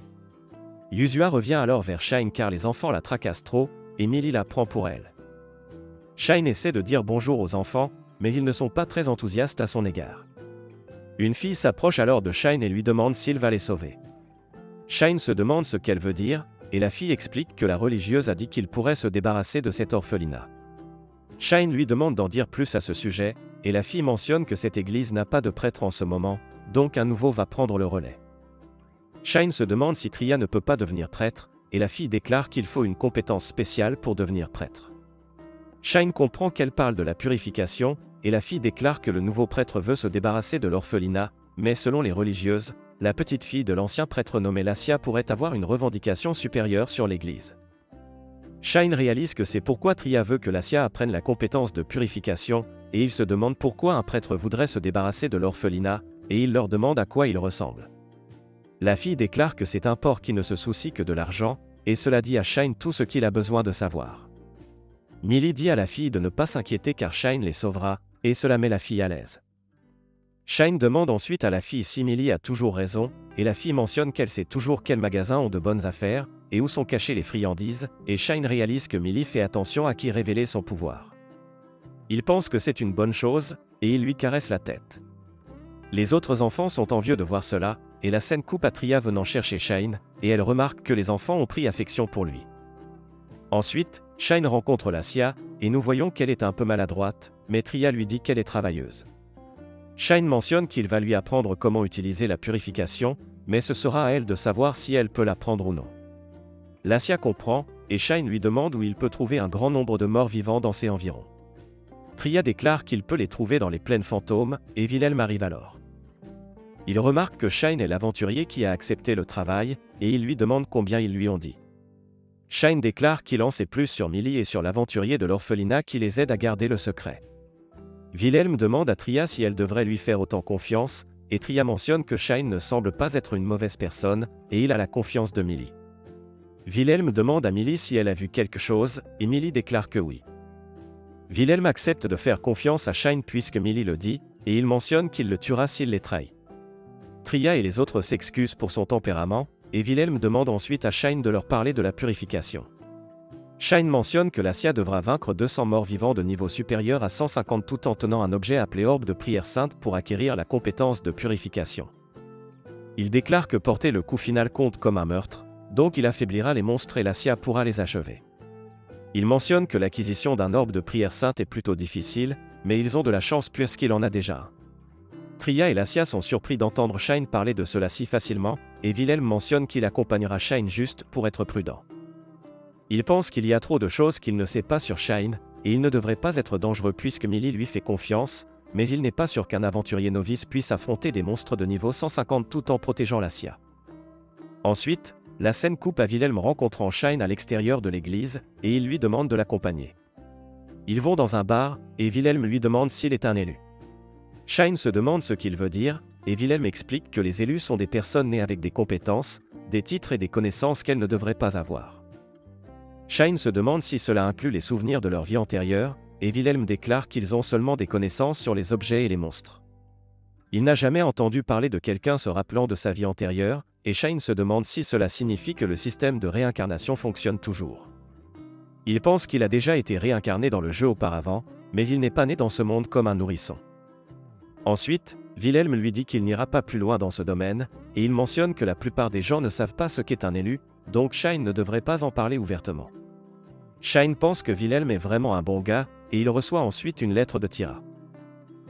Yuzua revient alors vers Shine car les enfants la tracassent trop, et Millie la prend pour elle. Shine essaie de dire bonjour aux enfants, mais ils ne sont pas très enthousiastes à son égard. Une fille s'approche alors de Shine et lui demande s'il va les sauver. Shine se demande ce qu'elle veut dire, et la fille explique que la religieuse a dit qu'il pourrait se débarrasser de cet orphelinat. Shine lui demande d'en dire plus à ce sujet, et la fille mentionne que cette église n'a pas de prêtre en ce moment, donc un nouveau va prendre le relais. Shine se demande si Tria ne peut pas devenir prêtre, et la fille déclare qu'il faut une compétence spéciale pour devenir prêtre. Shine comprend qu'elle parle de la purification, et la fille déclare que le nouveau prêtre veut se débarrasser de l'orphelinat, mais selon les religieuses, la petite fille de l'ancien prêtre nommé Lassia pourrait avoir une revendication supérieure sur l'Église. Shine réalise que c'est pourquoi Tria veut que Lassia apprenne la compétence de purification, et il se demande pourquoi un prêtre voudrait se débarrasser de l'orphelinat, et il leur demande à quoi il ressemble. La fille déclare que c'est un porc qui ne se soucie que de l'argent, et cela dit à Shine tout ce qu'il a besoin de savoir. Millie dit à la fille de ne pas s'inquiéter car Shine les sauvera, et cela met la fille à l'aise. Shine demande ensuite à la fille si Millie a toujours raison, et la fille mentionne qu'elle sait toujours quels magasins ont de bonnes affaires, et où sont cachées les friandises, et Shine réalise que Millie fait attention à qui révéler son pouvoir. Il pense que c'est une bonne chose, et il lui caresse la tête. Les autres enfants sont envieux de voir cela, et la scène coupe à Tria venant chercher Shine, et elle remarque que les enfants ont pris affection pour lui. Ensuite, Shine rencontre Lassia, et nous voyons qu'elle est un peu maladroite, mais Tria lui dit qu'elle est travailleuse. Shine mentionne qu'il va lui apprendre comment utiliser la purification, mais ce sera à elle de savoir si elle peut l'apprendre ou non. Lassia comprend, et Shine lui demande où il peut trouver un grand nombre de morts vivants dans ses environs. Tria déclare qu'il peut les trouver dans les plaines fantômes, et Wilhelm arrive alors. Il remarque que Shine est l'aventurier qui a accepté le travail, et il lui demande combien ils lui ont dit. Shine déclare qu'il en sait plus sur Millie et sur l'aventurier de l'orphelinat qui les aide à garder le secret. Wilhelm demande à Tria si elle devrait lui faire autant confiance, et Tria mentionne que Shine ne semble pas être une mauvaise personne, et il a la confiance de Millie. Wilhelm demande à Millie si elle a vu quelque chose, et Millie déclare que oui. Wilhelm accepte de faire confiance à Shine puisque Millie le dit, et il mentionne qu'il le tuera s'il les trahit. Tria et les autres s'excusent pour son tempérament, et Wilhelm demande ensuite à Shine de leur parler de la purification. Shine mentionne que Lassia devra vaincre 200 morts vivants de niveau supérieur à 150 tout en tenant un objet appelé Orbe de prière sainte pour acquérir la compétence de purification. Il déclare que porter le coup final compte comme un meurtre, donc il affaiblira les monstres et Lassia pourra les achever. Il mentionne que l'acquisition d'un orbe de prière sainte est plutôt difficile, mais ils ont de la chance puisqu'il en a déjà un. Tria et Lassia sont surpris d'entendre Shine parler de cela si facilement, et Wilhelm mentionne qu'il accompagnera Shine juste pour être prudent. Il pense qu'il y a trop de choses qu'il ne sait pas sur Shine, et il ne devrait pas être dangereux puisque Millie lui fait confiance, mais il n'est pas sûr qu'un aventurier novice puisse affronter des monstres de niveau 150 tout en protégeant Lassia. Ensuite, la scène coupe à Wilhelm rencontrant Shine à l'extérieur de l'église, et il lui demande de l'accompagner. Ils vont dans un bar, et Wilhelm lui demande s'il est un élu. Shine se demande ce qu'il veut dire, et Wilhelm explique que les élus sont des personnes nées avec des compétences, des titres et des connaissances qu'elles ne devraient pas avoir. Shine se demande si cela inclut les souvenirs de leur vie antérieure, et Wilhelm déclare qu'ils ont seulement des connaissances sur les objets et les monstres. Il n'a jamais entendu parler de quelqu'un se rappelant de sa vie antérieure, et Shine se demande si cela signifie que le système de réincarnation fonctionne toujours. Il pense qu'il a déjà été réincarné dans le jeu auparavant, mais il n'est pas né dans ce monde comme un nourrisson. Ensuite, Wilhelm lui dit qu'il n'ira pas plus loin dans ce domaine, et il mentionne que la plupart des gens ne savent pas ce qu'est un élu, donc Shine ne devrait pas en parler ouvertement. Shine pense que Wilhelm est vraiment un bon gars, et il reçoit ensuite une lettre de Tira.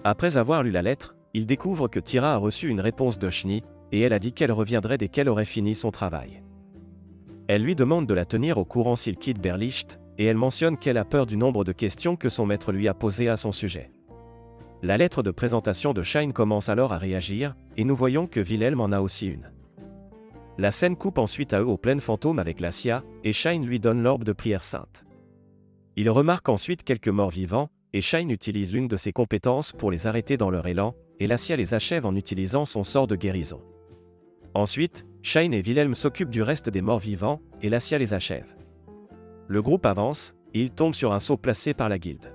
Après avoir lu la lettre, il découvre que Tira a reçu une réponse de Shni, et elle a dit qu'elle reviendrait dès qu'elle aurait fini son travail. Elle lui demande de la tenir au courant s'il quitte Berlicht, et elle mentionne qu'elle a peur du nombre de questions que son maître lui a posées à son sujet. La lettre de présentation de Shine commence alors à réagir, et nous voyons que Wilhelm en a aussi une. La scène coupe ensuite à eux aux plaines fantômes avec Lassia, et Shine lui donne l'orbe de prière sainte. Il remarque ensuite quelques morts vivants, et Shine utilise l'une de ses compétences pour les arrêter dans leur élan, et Lassia les achève en utilisant son sort de guérison. Ensuite, Shine et Wilhelm s'occupent du reste des morts vivants, et Lassia les achève. Le groupe avance, et il tombe sur un sceau placé par la guilde.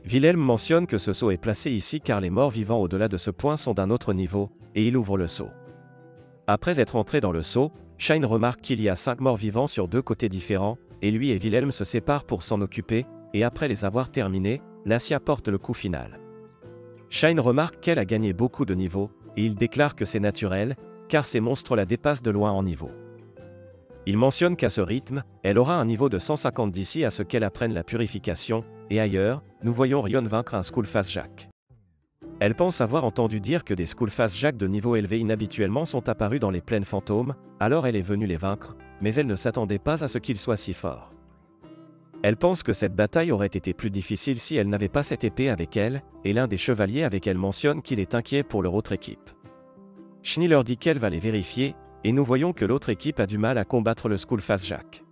Wilhelm mentionne que ce sceau est placé ici car les morts vivants au-delà de ce point sont d'un autre niveau, et il ouvre le sceau. Après être entré dans le sceau, Shine remarque qu'il y a 5 morts vivants sur 2 côtés différents, et lui et Wilhelm se séparent pour s'en occuper, et après les avoir terminés, Lassia porte le coup final. Shine remarque qu'elle a gagné beaucoup de niveaux, et il déclare que c'est naturel, car ces monstres la dépassent de loin en niveau. Il mentionne qu'à ce rythme, elle aura un niveau de 150 d'ici à ce qu'elle apprenne la purification, et ailleurs, nous voyons Rion vaincre un Skullface Jack. Elle pense avoir entendu dire que des Skullface Jack de niveau élevé inhabituellement sont apparus dans les plaines fantômes, alors elle est venue les vaincre, mais elle ne s'attendait pas à ce qu'ils soient si forts. Elle pense que cette bataille aurait été plus difficile si elle n'avait pas cette épée avec elle, et l'un des chevaliers avec elle mentionne qu'il est inquiet pour leur autre équipe. Shni leur dit qu'elle va les vérifier, et nous voyons que l'autre équipe a du mal à combattre le Skullface Jack.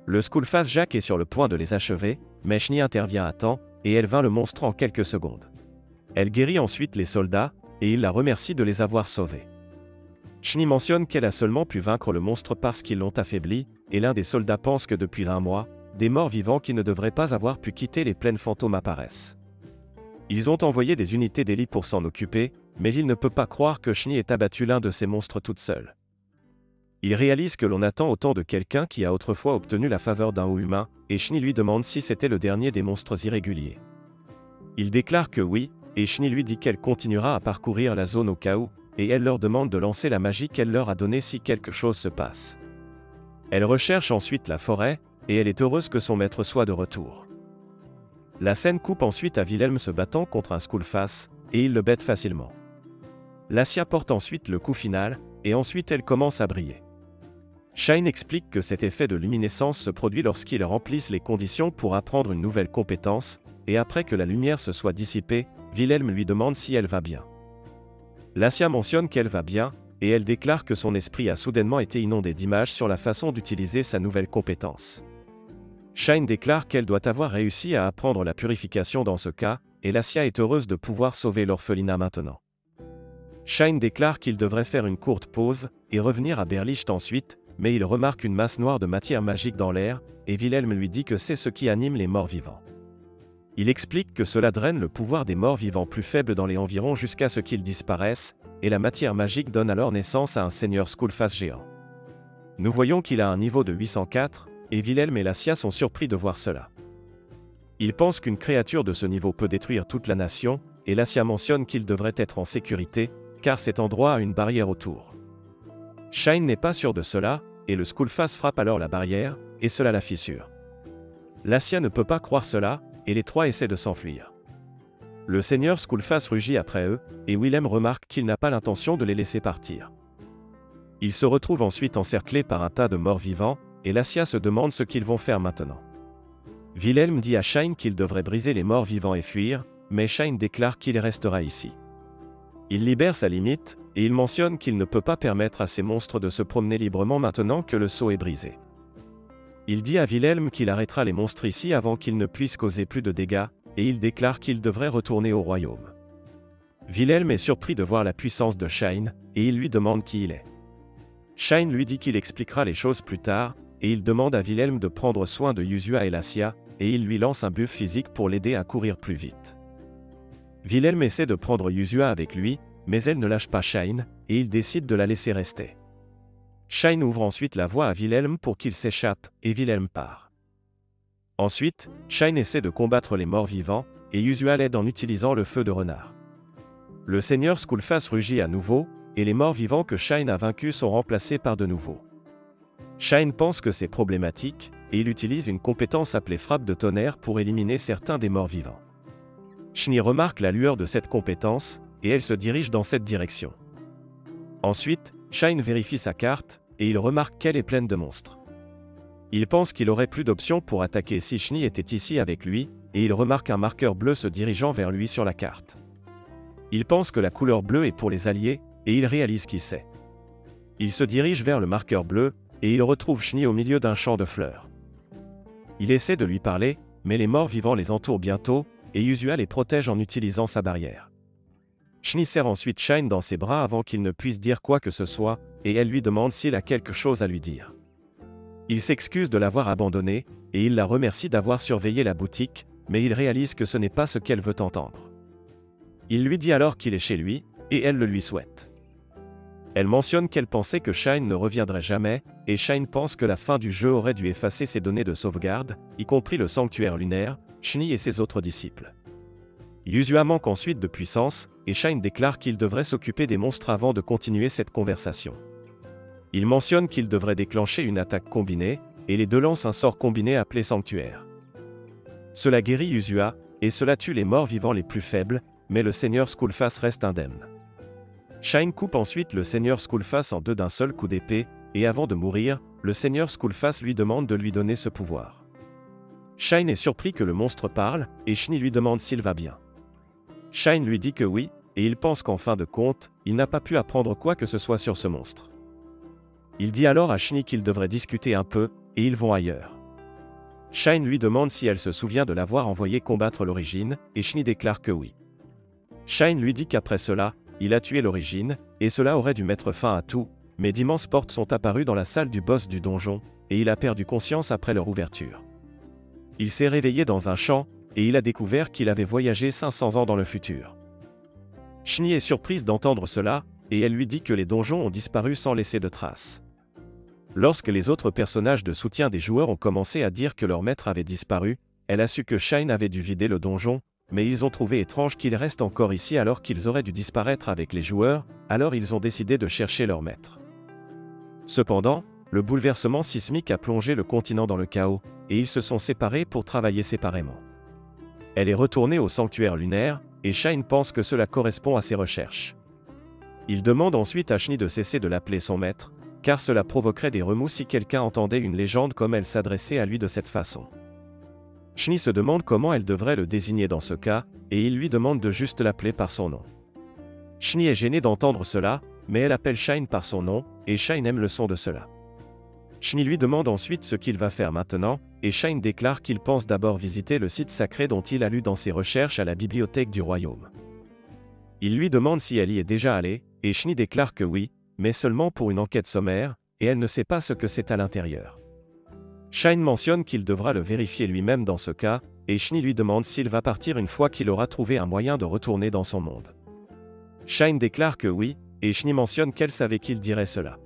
Le Skullface Jack est sur le point de les achever, mais Shni intervient à temps, et elle vainc le monstre en quelques secondes. Elle guérit ensuite les soldats, et il la remercie de les avoir sauvés. Shni mentionne qu'elle a seulement pu vaincre le monstre parce qu'ils l'ont affaibli, et l'un des soldats pense que depuis un mois, des morts vivants qui ne devraient pas avoir pu quitter les plaines fantômes apparaissent. Ils ont envoyé des unités d'élite pour s'en occuper, mais il ne peut pas croire que Shni ait abattu l'un de ces monstres toute seule. Il réalise que l'on attend autant de quelqu'un qui a autrefois obtenu la faveur d'un haut humain, et Shni lui demande si c'était le dernier des monstres irréguliers. Il déclare que oui, et Shni lui dit qu'elle continuera à parcourir la zone au cas où, et elle leur demande de lancer la magie qu'elle leur a donnée si quelque chose se passe. Elle recherche ensuite la forêt, et elle est heureuse que son maître soit de retour. La scène coupe ensuite à Wilhelm se battant contre un Skullface, et il le bête facilement. Lassia porte ensuite le coup final, et ensuite elle commence à briller. Shine explique que cet effet de luminescence se produit lorsqu'ils remplissent les conditions pour apprendre une nouvelle compétence, et après que la lumière se soit dissipée, Wilhelm lui demande si elle va bien. Lassia mentionne qu'elle va bien, et elle déclare que son esprit a soudainement été inondé d'images sur la façon d'utiliser sa nouvelle compétence. Shine déclare qu'elle doit avoir réussi à apprendre la purification dans ce cas, et Lassia est heureuse de pouvoir sauver l'orphelinat maintenant. Shine déclare qu'il devrait faire une courte pause et revenir à Berlicht ensuite, mais il remarque une masse noire de matière magique dans l'air, et Wilhelm lui dit que c'est ce qui anime les morts vivants. Il explique que cela draine le pouvoir des morts vivants plus faibles dans les environs jusqu'à ce qu'ils disparaissent, et la matière magique donne alors naissance à un seigneur Skullface géant. Nous voyons qu'il a un niveau de 804, et Wilhelm et Lacia sont surpris de voir cela. Ils pensent qu'une créature de ce niveau peut détruire toute la nation, et Lacia mentionne qu'il devrait être en sécurité, car cet endroit a une barrière autour. Shine n'est pas sûr de cela, et le Skullface frappe alors la barrière, et cela la fissure. Lacia ne peut pas croire cela, et les trois essaient de s'enfuir. Le seigneur Skullface rugit après eux, et Wilhelm remarque qu'il n'a pas l'intention de les laisser partir. Ils se retrouvent ensuite encerclés par un tas de morts vivants, et Lacia se demande ce qu'ils vont faire maintenant. Wilhelm dit à Shine qu'il devrait briser les morts vivants et fuir, mais Shine déclare qu'il restera ici. Il libère sa limite, et il mentionne qu'il ne peut pas permettre à ces monstres de se promener librement maintenant que le sceau est brisé. Il dit à Wilhelm qu'il arrêtera les monstres ici avant qu'ils ne puissent causer plus de dégâts, et il déclare qu'il devrait retourner au royaume. Wilhelm est surpris de voir la puissance de Shine, et il lui demande qui il est. Shine lui dit qu'il expliquera les choses plus tard, et il demande à Wilhelm de prendre soin de Yuzua et Lacia, et il lui lance un buff physique pour l'aider à courir plus vite. Wilhelm essaie de prendre Yuzua avec lui, mais elle ne lâche pas Shine, et il décide de la laisser rester. Shine ouvre ensuite la voie à Wilhelm pour qu'il s'échappe, et Wilhelm part. Ensuite, Shine essaie de combattre les morts vivants, et Yuzua l'aide en utilisant le feu de renard. Le seigneur Skullface rugit à nouveau, et les morts vivants que Shine a vaincus sont remplacés par de nouveaux. Shine pense que c'est problématique, et il utilise une compétence appelée frappe de tonnerre pour éliminer certains des morts vivants. Shni remarque la lueur de cette compétence, et elle se dirige dans cette direction. Ensuite, Shine vérifie sa carte, et il remarque qu'elle est pleine de monstres. Il pense qu'il aurait plus d'options pour attaquer si Shni était ici avec lui, et il remarque un marqueur bleu se dirigeant vers lui sur la carte. Il pense que la couleur bleue est pour les alliés, et il réalise qui c'est. Il se dirige vers le marqueur bleu, et il retrouve Shni au milieu d'un champ de fleurs. Il essaie de lui parler, mais les morts vivants les entourent bientôt, et Yuzua les protège en utilisant sa barrière. Shni serre ensuite Shine dans ses bras avant qu'il ne puisse dire quoi que ce soit, et elle lui demande s'il a quelque chose à lui dire. Il s'excuse de l'avoir abandonnée, et il la remercie d'avoir surveillé la boutique, mais il réalise que ce n'est pas ce qu'elle veut entendre. Il lui dit alors qu'il est chez lui, et elle le lui souhaite. Elle mentionne qu'elle pensait que Shine ne reviendrait jamais, et Shine pense que la fin du jeu aurait dû effacer ses données de sauvegarde, y compris le sanctuaire lunaire, Shni et ses autres disciples. Yuzua manque ensuite de puissance, et Shine déclare qu'il devrait s'occuper des monstres avant de continuer cette conversation. Il mentionne qu'il devrait déclencher une attaque combinée, et les deux lancent un sort combiné appelé Sanctuaire. Cela guérit Yuzua, et cela tue les morts vivants les plus faibles, mais le seigneur Skullface reste indemne. Shine coupe ensuite le seigneur Skullface en deux d'un seul coup d'épée, et avant de mourir, le seigneur Skullface lui demande de lui donner ce pouvoir. Shine est surpris que le monstre parle, et Shni lui demande s'il va bien. Shine lui dit que oui, et il pense qu'en fin de compte, il n'a pas pu apprendre quoi que ce soit sur ce monstre. Il dit alors à Shni qu'il devrait discuter un peu, et ils vont ailleurs. Shine lui demande si elle se souvient de l'avoir envoyé combattre l'origine, et Shni déclare que oui. Shine lui dit qu'après cela, il a tué l'origine, et cela aurait dû mettre fin à tout, mais d'immenses portes sont apparues dans la salle du boss du donjon, et il a perdu conscience après leur ouverture. Il s'est réveillé dans un champ, et il a découvert qu'il avait voyagé 500 ans dans le futur. Shni est surprise d'entendre cela, et elle lui dit que les donjons ont disparu sans laisser de traces. Lorsque les autres personnages de soutien des joueurs ont commencé à dire que leur maître avait disparu, elle a su que Shine avait dû vider le donjon, mais ils ont trouvé étrange qu'il reste encore ici alors qu'ils auraient dû disparaître avec les joueurs, alors ils ont décidé de chercher leur maître. Cependant, le bouleversement sismique a plongé le continent dans le chaos, et ils se sont séparés pour travailler séparément. Elle est retournée au sanctuaire lunaire, et Shine pense que cela correspond à ses recherches. Il demande ensuite à Shni de cesser de l'appeler son maître, car cela provoquerait des remous si quelqu'un entendait une légende comme elle s'adressait à lui de cette façon. Shni se demande comment elle devrait le désigner dans ce cas, et il lui demande de juste l'appeler par son nom. Shni est gênée d'entendre cela, mais elle appelle Shine par son nom, et Shine aime le son de cela. Shni lui demande ensuite ce qu'il va faire maintenant, et Shine déclare qu'il pense d'abord visiter le site sacré dont il a lu dans ses recherches à la bibliothèque du royaume. Il lui demande si elle y est déjà allée, et Shni déclare que oui, mais seulement pour une enquête sommaire, et elle ne sait pas ce que c'est à l'intérieur. Shine mentionne qu'il devra le vérifier lui-même dans ce cas, et Shni lui demande s'il va partir une fois qu'il aura trouvé un moyen de retourner dans son monde. Shine déclare que oui, et Shni mentionne qu'elle savait qu'il dirait cela.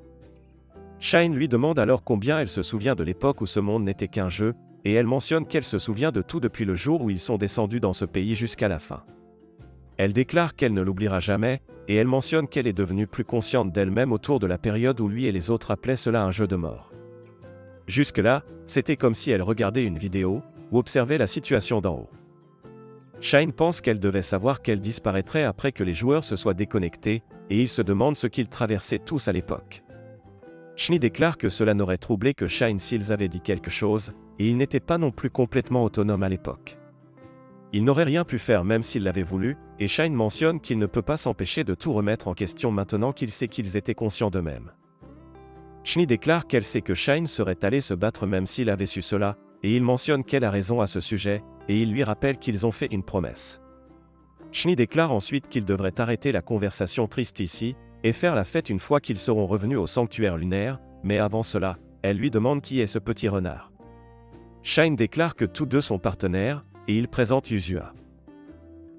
Shine lui demande alors combien elle se souvient de l'époque où ce monde n'était qu'un jeu, et elle mentionne qu'elle se souvient de tout depuis le jour où ils sont descendus dans ce pays jusqu'à la fin. Elle déclare qu'elle ne l'oubliera jamais, et elle mentionne qu'elle est devenue plus consciente d'elle-même autour de la période où lui et les autres appelaient cela un jeu de mort. Jusque-là, c'était comme si elle regardait une vidéo, ou observait la situation d'en haut. Shine pense qu'elle devait savoir qu'elle disparaîtrait après que les joueurs se soient déconnectés, et il se demande ce qu'ils traversaient tous à l'époque. Shni déclare que cela n'aurait troublé que Shine s'ils avaient dit quelque chose, et il n'était pas non plus complètement autonome à l'époque. Il n'aurait rien pu faire même s'il l'avait voulu, et Shine mentionne qu'il ne peut pas s'empêcher de tout remettre en question maintenant qu'il sait qu'ils étaient conscients d'eux-mêmes. Shni déclare qu'elle sait que Shine serait allé se battre même s'il avait su cela, et il mentionne qu'elle a raison à ce sujet, et il lui rappelle qu'ils ont fait une promesse. Shni déclare ensuite qu'ils devraient arrêter la conversation triste ici, et faire la fête une fois qu'ils seront revenus au sanctuaire lunaire, mais avant cela, elle lui demande qui est ce petit renard. Shine déclare que tous deux sont partenaires, et il présente Yuzua.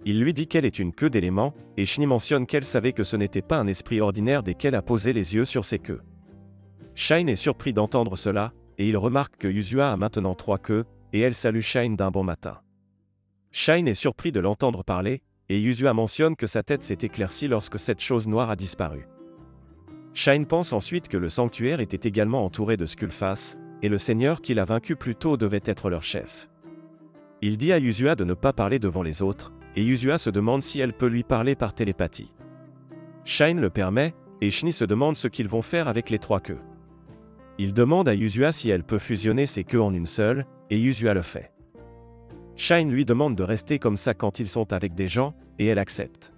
Il lui dit qu'elle est une queue d'éléments, et Shni mentionne qu'elle savait que ce n'était pas un esprit ordinaire dès qu'elle a posé les yeux sur ses queues. Shine est surpris d'entendre cela, et il remarque que Yuzua a maintenant 3 queues, et elle salue Shine d'un bon matin. Shine est surpris de l'entendre parler, et Yuzua mentionne que sa tête s'est éclaircie lorsque cette chose noire a disparu. Shine pense ensuite que le sanctuaire était également entouré de Skullface, et le seigneur qu'il a vaincu plus tôt devait être leur chef. Il dit à Yuzua de ne pas parler devant les autres, et Yuzua se demande si elle peut lui parler par télépathie. Shine le permet, et Shni se demande ce qu'ils vont faire avec les 3 queues. Il demande à Yuzua si elle peut fusionner ses queues en une seule, et Yuzua le fait. Shine lui demande de rester comme ça quand ils sont avec des gens, et elle accepte.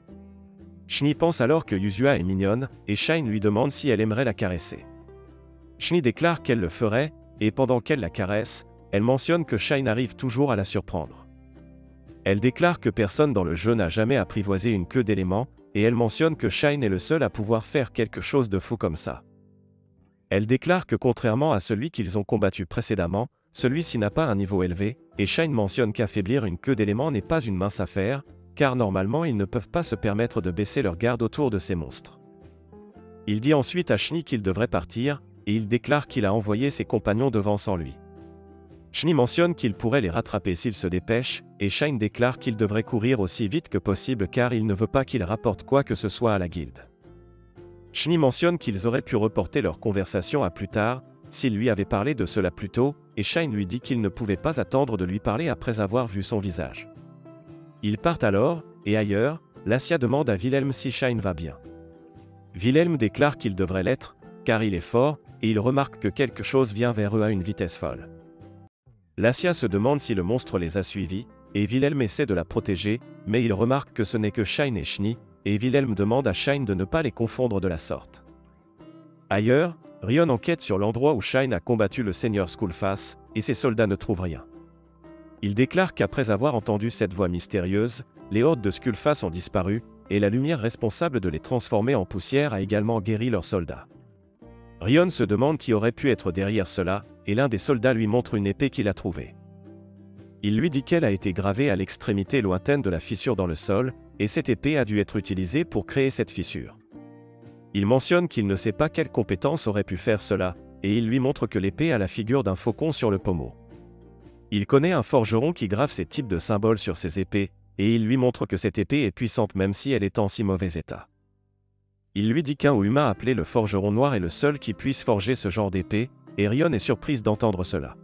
Shni pense alors que Yuzua est mignonne, et Shine lui demande si elle aimerait la caresser. Shni déclare qu'elle le ferait, et pendant qu'elle la caresse, elle mentionne que Shine arrive toujours à la surprendre. Elle déclare que personne dans le jeu n'a jamais apprivoisé une queue d'éléments, et elle mentionne que Shine est le seul à pouvoir faire quelque chose de fou comme ça. Elle déclare que contrairement à celui qu'ils ont combattu précédemment, celui-ci n'a pas un niveau élevé, et Shine mentionne qu'affaiblir une queue d'éléments n'est pas une mince affaire, car normalement ils ne peuvent pas se permettre de baisser leur garde autour de ces monstres. Il dit ensuite à Shni qu'il devrait partir, et il déclare qu'il a envoyé ses compagnons devant sans lui. Shni mentionne qu'il pourrait les rattraper s'ils se dépêchent, et Shine déclare qu'il devrait courir aussi vite que possible car il ne veut pas qu'ils rapportent quoi que ce soit à la guilde. Shni mentionne qu'ils auraient pu reporter leur conversation à plus tard, s'il lui avait parlé de cela plus tôt, et Shine lui dit qu'il ne pouvait pas attendre de lui parler après avoir vu son visage. Ils partent alors, et ailleurs, Lassia demande à Wilhelm si Shine va bien. Wilhelm déclare qu'il devrait l'être, car il est fort, et il remarque que quelque chose vient vers eux à une vitesse folle. Lassia se demande si le monstre les a suivis, et Wilhelm essaie de la protéger, mais il remarque que ce n'est que Shine et Shni, et Wilhelm demande à Shine de ne pas les confondre de la sorte. Ailleurs, Rion enquête sur l'endroit où Shine a combattu le seigneur Skullface, et ses soldats ne trouvent rien. Il déclare qu'après avoir entendu cette voix mystérieuse, les hordes de Skullface ont disparu, et la lumière responsable de les transformer en poussière a également guéri leurs soldats. Rion se demande qui aurait pu être derrière cela, et l'un des soldats lui montre une épée qu'il a trouvée. Il lui dit qu'elle a été gravée à l'extrémité lointaine de la fissure dans le sol, et cette épée a dû être utilisée pour créer cette fissure. Il mentionne qu'il ne sait pas quelle compétence aurait pu faire cela, et il lui montre que l'épée a la figure d'un faucon sur le pommeau. Il connaît un forgeron qui grave ces types de symboles sur ses épées, et il lui montre que cette épée est puissante même si elle est en si mauvais état. Il lui dit qu'un humain appelé le forgeron noir est le seul qui puisse forger ce genre d'épée, et Rion est surprise d'entendre cela.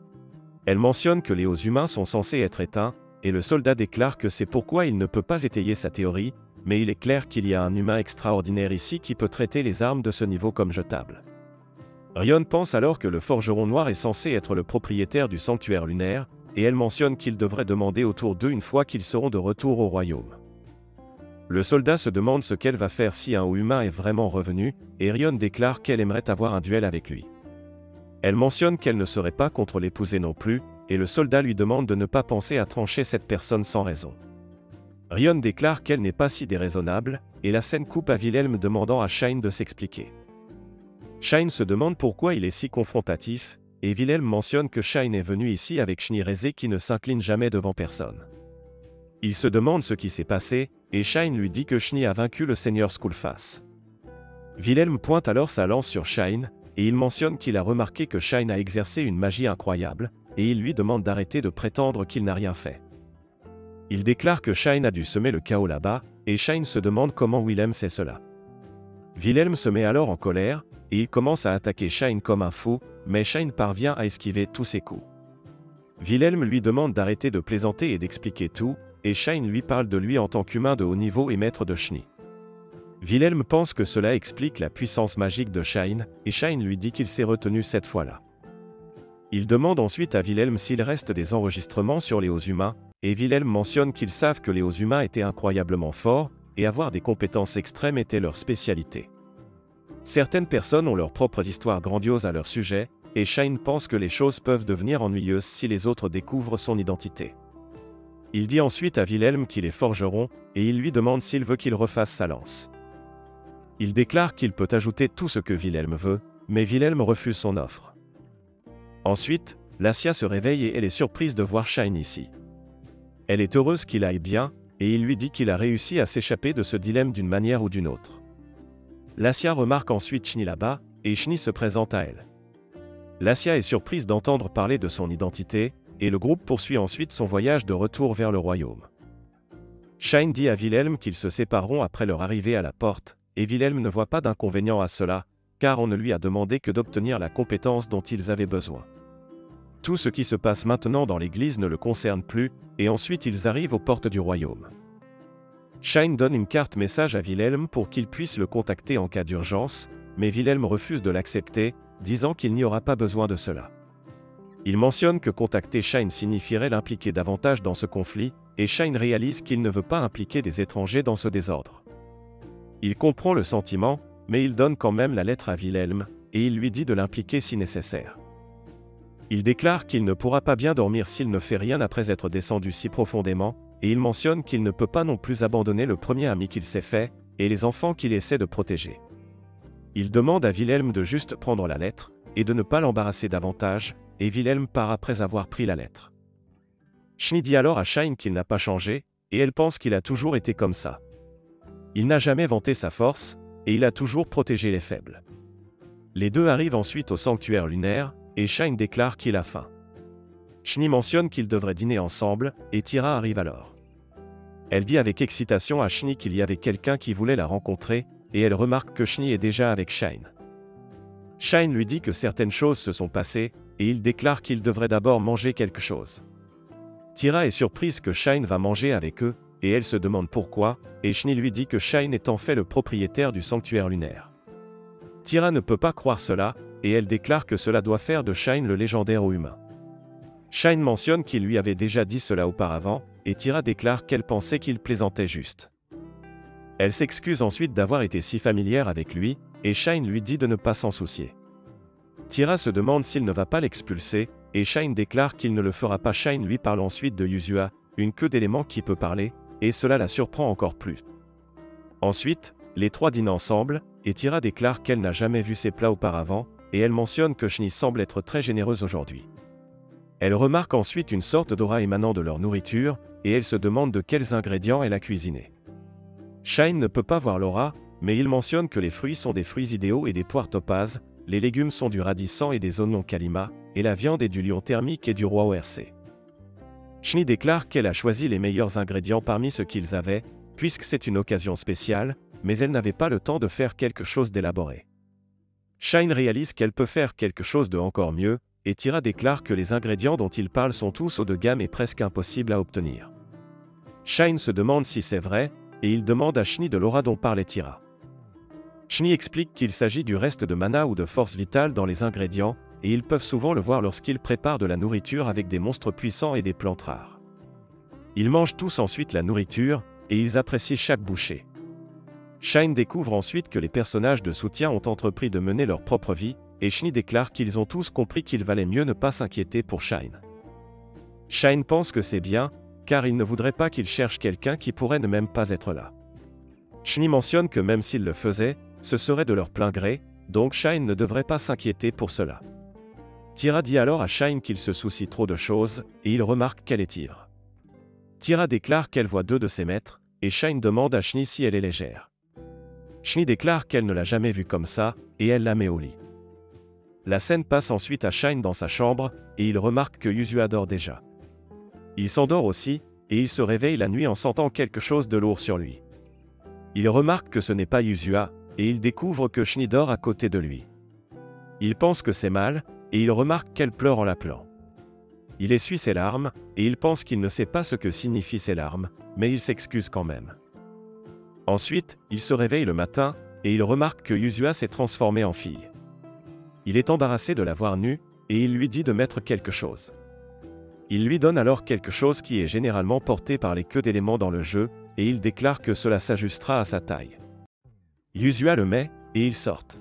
Elle mentionne que les hauts humains sont censés être éteints, et le soldat déclare que c'est pourquoi il ne peut pas étayer sa théorie, mais il est clair qu'il y a un humain extraordinaire ici qui peut traiter les armes de ce niveau comme jetables. Rion pense alors que le forgeron noir est censé être le propriétaire du sanctuaire lunaire, et elle mentionne qu'il devrait demander autour d'eux une fois qu'ils seront de retour au royaume. Le soldat se demande ce qu'elle va faire si un haut humain est vraiment revenu, et Rion déclare qu'elle aimerait avoir un duel avec lui. Elle mentionne qu'elle ne serait pas contre l'épouser non plus, et le soldat lui demande de ne pas penser à trancher cette personne sans raison. Rion déclare qu'elle n'est pas si déraisonnable, et la scène coupe à Wilhelm demandant à Shine de s'expliquer. Shine se demande pourquoi il est si confrontatif, et Wilhelm mentionne que Shine est venu ici avec Schneerese qui ne s'incline jamais devant personne. Il se demande ce qui s'est passé, et Shine lui dit que Schnee a vaincu le seigneur Skullface. Wilhelm pointe alors sa lance sur Shine, et il mentionne qu'il a remarqué que Shine a exercé une magie incroyable, et il lui demande d'arrêter de prétendre qu'il n'a rien fait. Il déclare que Shine a dû semer le chaos là-bas, et Shine se demande comment Wilhelm sait cela. Wilhelm se met alors en colère, et il commence à attaquer Shine comme un fou, mais Shine parvient à esquiver tous ses coups. Wilhelm lui demande d'arrêter de plaisanter et d'expliquer tout, et Shine lui parle de lui en tant qu'humain de haut niveau et maître de Schnee. Wilhelm pense que cela explique la puissance magique de Shine, et Shine lui dit qu'il s'est retenu cette fois-là. Il demande ensuite à Wilhelm s'il reste des enregistrements sur les hauts humains, et Wilhelm mentionne qu'ils savent que les hauts humains étaient incroyablement forts, et avoir des compétences extrêmes était leur spécialité. Certaines personnes ont leurs propres histoires grandioses à leur sujet, et Shine pense que les choses peuvent devenir ennuyeuses si les autres découvrent son identité. Il dit ensuite à Wilhelm qu'il est forgeron, et il lui demande s'il veut qu'il refasse sa lance. Il déclare qu'il peut ajouter tout ce que Wilhelm veut, mais Wilhelm refuse son offre. Ensuite, Lacia se réveille et elle est surprise de voir Shine ici. Elle est heureuse qu'il aille bien, et il lui dit qu'il a réussi à s'échapper de ce dilemme d'une manière ou d'une autre. Lacia remarque ensuite Schnee là-bas, et Schnee se présente à elle. Lacia est surprise d'entendre parler de son identité, et le groupe poursuit ensuite son voyage de retour vers le royaume. Shine dit à Wilhelm qu'ils se sépareront après leur arrivée à la porte, et Wilhelm ne voit pas d'inconvénient à cela, car on ne lui a demandé que d'obtenir la compétence dont ils avaient besoin. Tout ce qui se passe maintenant dans l'église ne le concerne plus, et ensuite ils arrivent aux portes du royaume. Shine donne une carte message à Wilhelm pour qu'il puisse le contacter en cas d'urgence, mais Wilhelm refuse de l'accepter, disant qu'il n'y aura pas besoin de cela. Il mentionne que contacter Shine signifierait l'impliquer davantage dans ce conflit, et Shine réalise qu'il ne veut pas impliquer des étrangers dans ce désordre. Il comprend le sentiment, mais il donne quand même la lettre à Wilhelm, et il lui dit de l'impliquer si nécessaire. Il déclare qu'il ne pourra pas bien dormir s'il ne fait rien après être descendu si profondément, et il mentionne qu'il ne peut pas non plus abandonner le premier ami qu'il s'est fait, et les enfants qu'il essaie de protéger. Il demande à Wilhelm de juste prendre la lettre, et de ne pas l'embarrasser davantage, et Wilhelm part après avoir pris la lettre. Schnee dit alors à Shine qu'il n'a pas changé, et elle pense qu'il a toujours été comme ça. Il n'a jamais vanté sa force, et il a toujours protégé les faibles. Les deux arrivent ensuite au sanctuaire lunaire, et Shine déclare qu'il a faim. Schnee mentionne qu'ils devraient dîner ensemble, et Tira arrive alors. Elle dit avec excitation à Schnee qu'il y avait quelqu'un qui voulait la rencontrer, et elle remarque que Schnee est déjà avec Shine. Shine lui dit que certaines choses se sont passées, et il déclare qu'il devrait d'abord manger quelque chose. Tira est surprise que Shine va manger avec eux, et elle se demande pourquoi, et Schnee lui dit que Shine est en fait le propriétaire du sanctuaire lunaire. Tira ne peut pas croire cela, et elle déclare que cela doit faire de Shine le légendaire haut humain. Shine mentionne qu'il lui avait déjà dit cela auparavant, et Tira déclare qu'elle pensait qu'il plaisantait juste. Elle s'excuse ensuite d'avoir été si familière avec lui, et Shine lui dit de ne pas s'en soucier. Tira se demande s'il ne va pas l'expulser, et Shine déclare qu'il ne le fera pas. Shine lui parle ensuite de Yuzua, une queue d'éléments qui peut parler, et cela la surprend encore plus. Ensuite, les trois dînent ensemble, et Tira déclare qu'elle n'a jamais vu ces plats auparavant, et elle mentionne que Schnee semble être très généreuse aujourd'hui. Elle remarque ensuite une sorte d'aura émanant de leur nourriture, et elle se demande de quels ingrédients elle a cuisiné. Shine ne peut pas voir l'aura, mais il mentionne que les fruits sont des fruits idéaux et des poires topazes, les légumes sont du radis sang et des oignons kalima, et la viande est du lion thermique et du roi ORC. Schnee déclare qu'elle a choisi les meilleurs ingrédients parmi ceux qu'ils avaient, puisque c'est une occasion spéciale, mais elle n'avait pas le temps de faire quelque chose d'élaboré. Shine réalise qu'elle peut faire quelque chose de encore mieux, et Tira déclare que les ingrédients dont il parle sont tous haut de gamme et presque impossibles à obtenir. Shine se demande si c'est vrai, et il demande à Schnee de l'aura dont parlait Tira. Schnee explique qu'il s'agit du reste de mana ou de force vitale dans les ingrédients, et ils peuvent souvent le voir lorsqu'ils préparent de la nourriture avec des monstres puissants et des plantes rares. Ils mangent tous ensuite la nourriture, et ils apprécient chaque bouchée. Shine découvre ensuite que les personnages de soutien ont entrepris de mener leur propre vie, et Schnee déclare qu'ils ont tous compris qu'il valait mieux ne pas s'inquiéter pour Shine. Shine pense que c'est bien, car il ne voudrait pas qu'ils cherchent quelqu'un qui pourrait ne même pas être là. Shni mentionne que même s'ils le faisaient, ce serait de leur plein gré, donc Shine ne devrait pas s'inquiéter pour cela. Tira dit alors à Shine qu'il se soucie trop de choses, et il remarque qu'elle est ivre. Tira déclare qu'elle voit 2 de ses maîtres, et Shine demande à Shni si elle est légère. Shni déclare qu'elle ne l'a jamais vue comme ça, et elle la met au lit. La scène passe ensuite à Shine dans sa chambre, et il remarque que Yuzua dort déjà. Il s'endort aussi, et il se réveille la nuit en sentant quelque chose de lourd sur lui. Il remarque que ce n'est pas Yuzua, et il découvre que Shni dort à côté de lui. Il pense que c'est mal, et il remarque qu'elle pleure en l'appelant. Il essuie ses larmes, et il pense qu'il ne sait pas ce que signifient ces larmes, mais il s'excuse quand même. Ensuite, il se réveille le matin, et il remarque que Yuzua s'est transformée en fille. Il est embarrassé de la voir nue, et il lui dit de mettre quelque chose. Il lui donne alors quelque chose qui est généralement porté par les queues d'éléments dans le jeu, et il déclare que cela s'ajustera à sa taille. Yuzua le met, et ils sortent.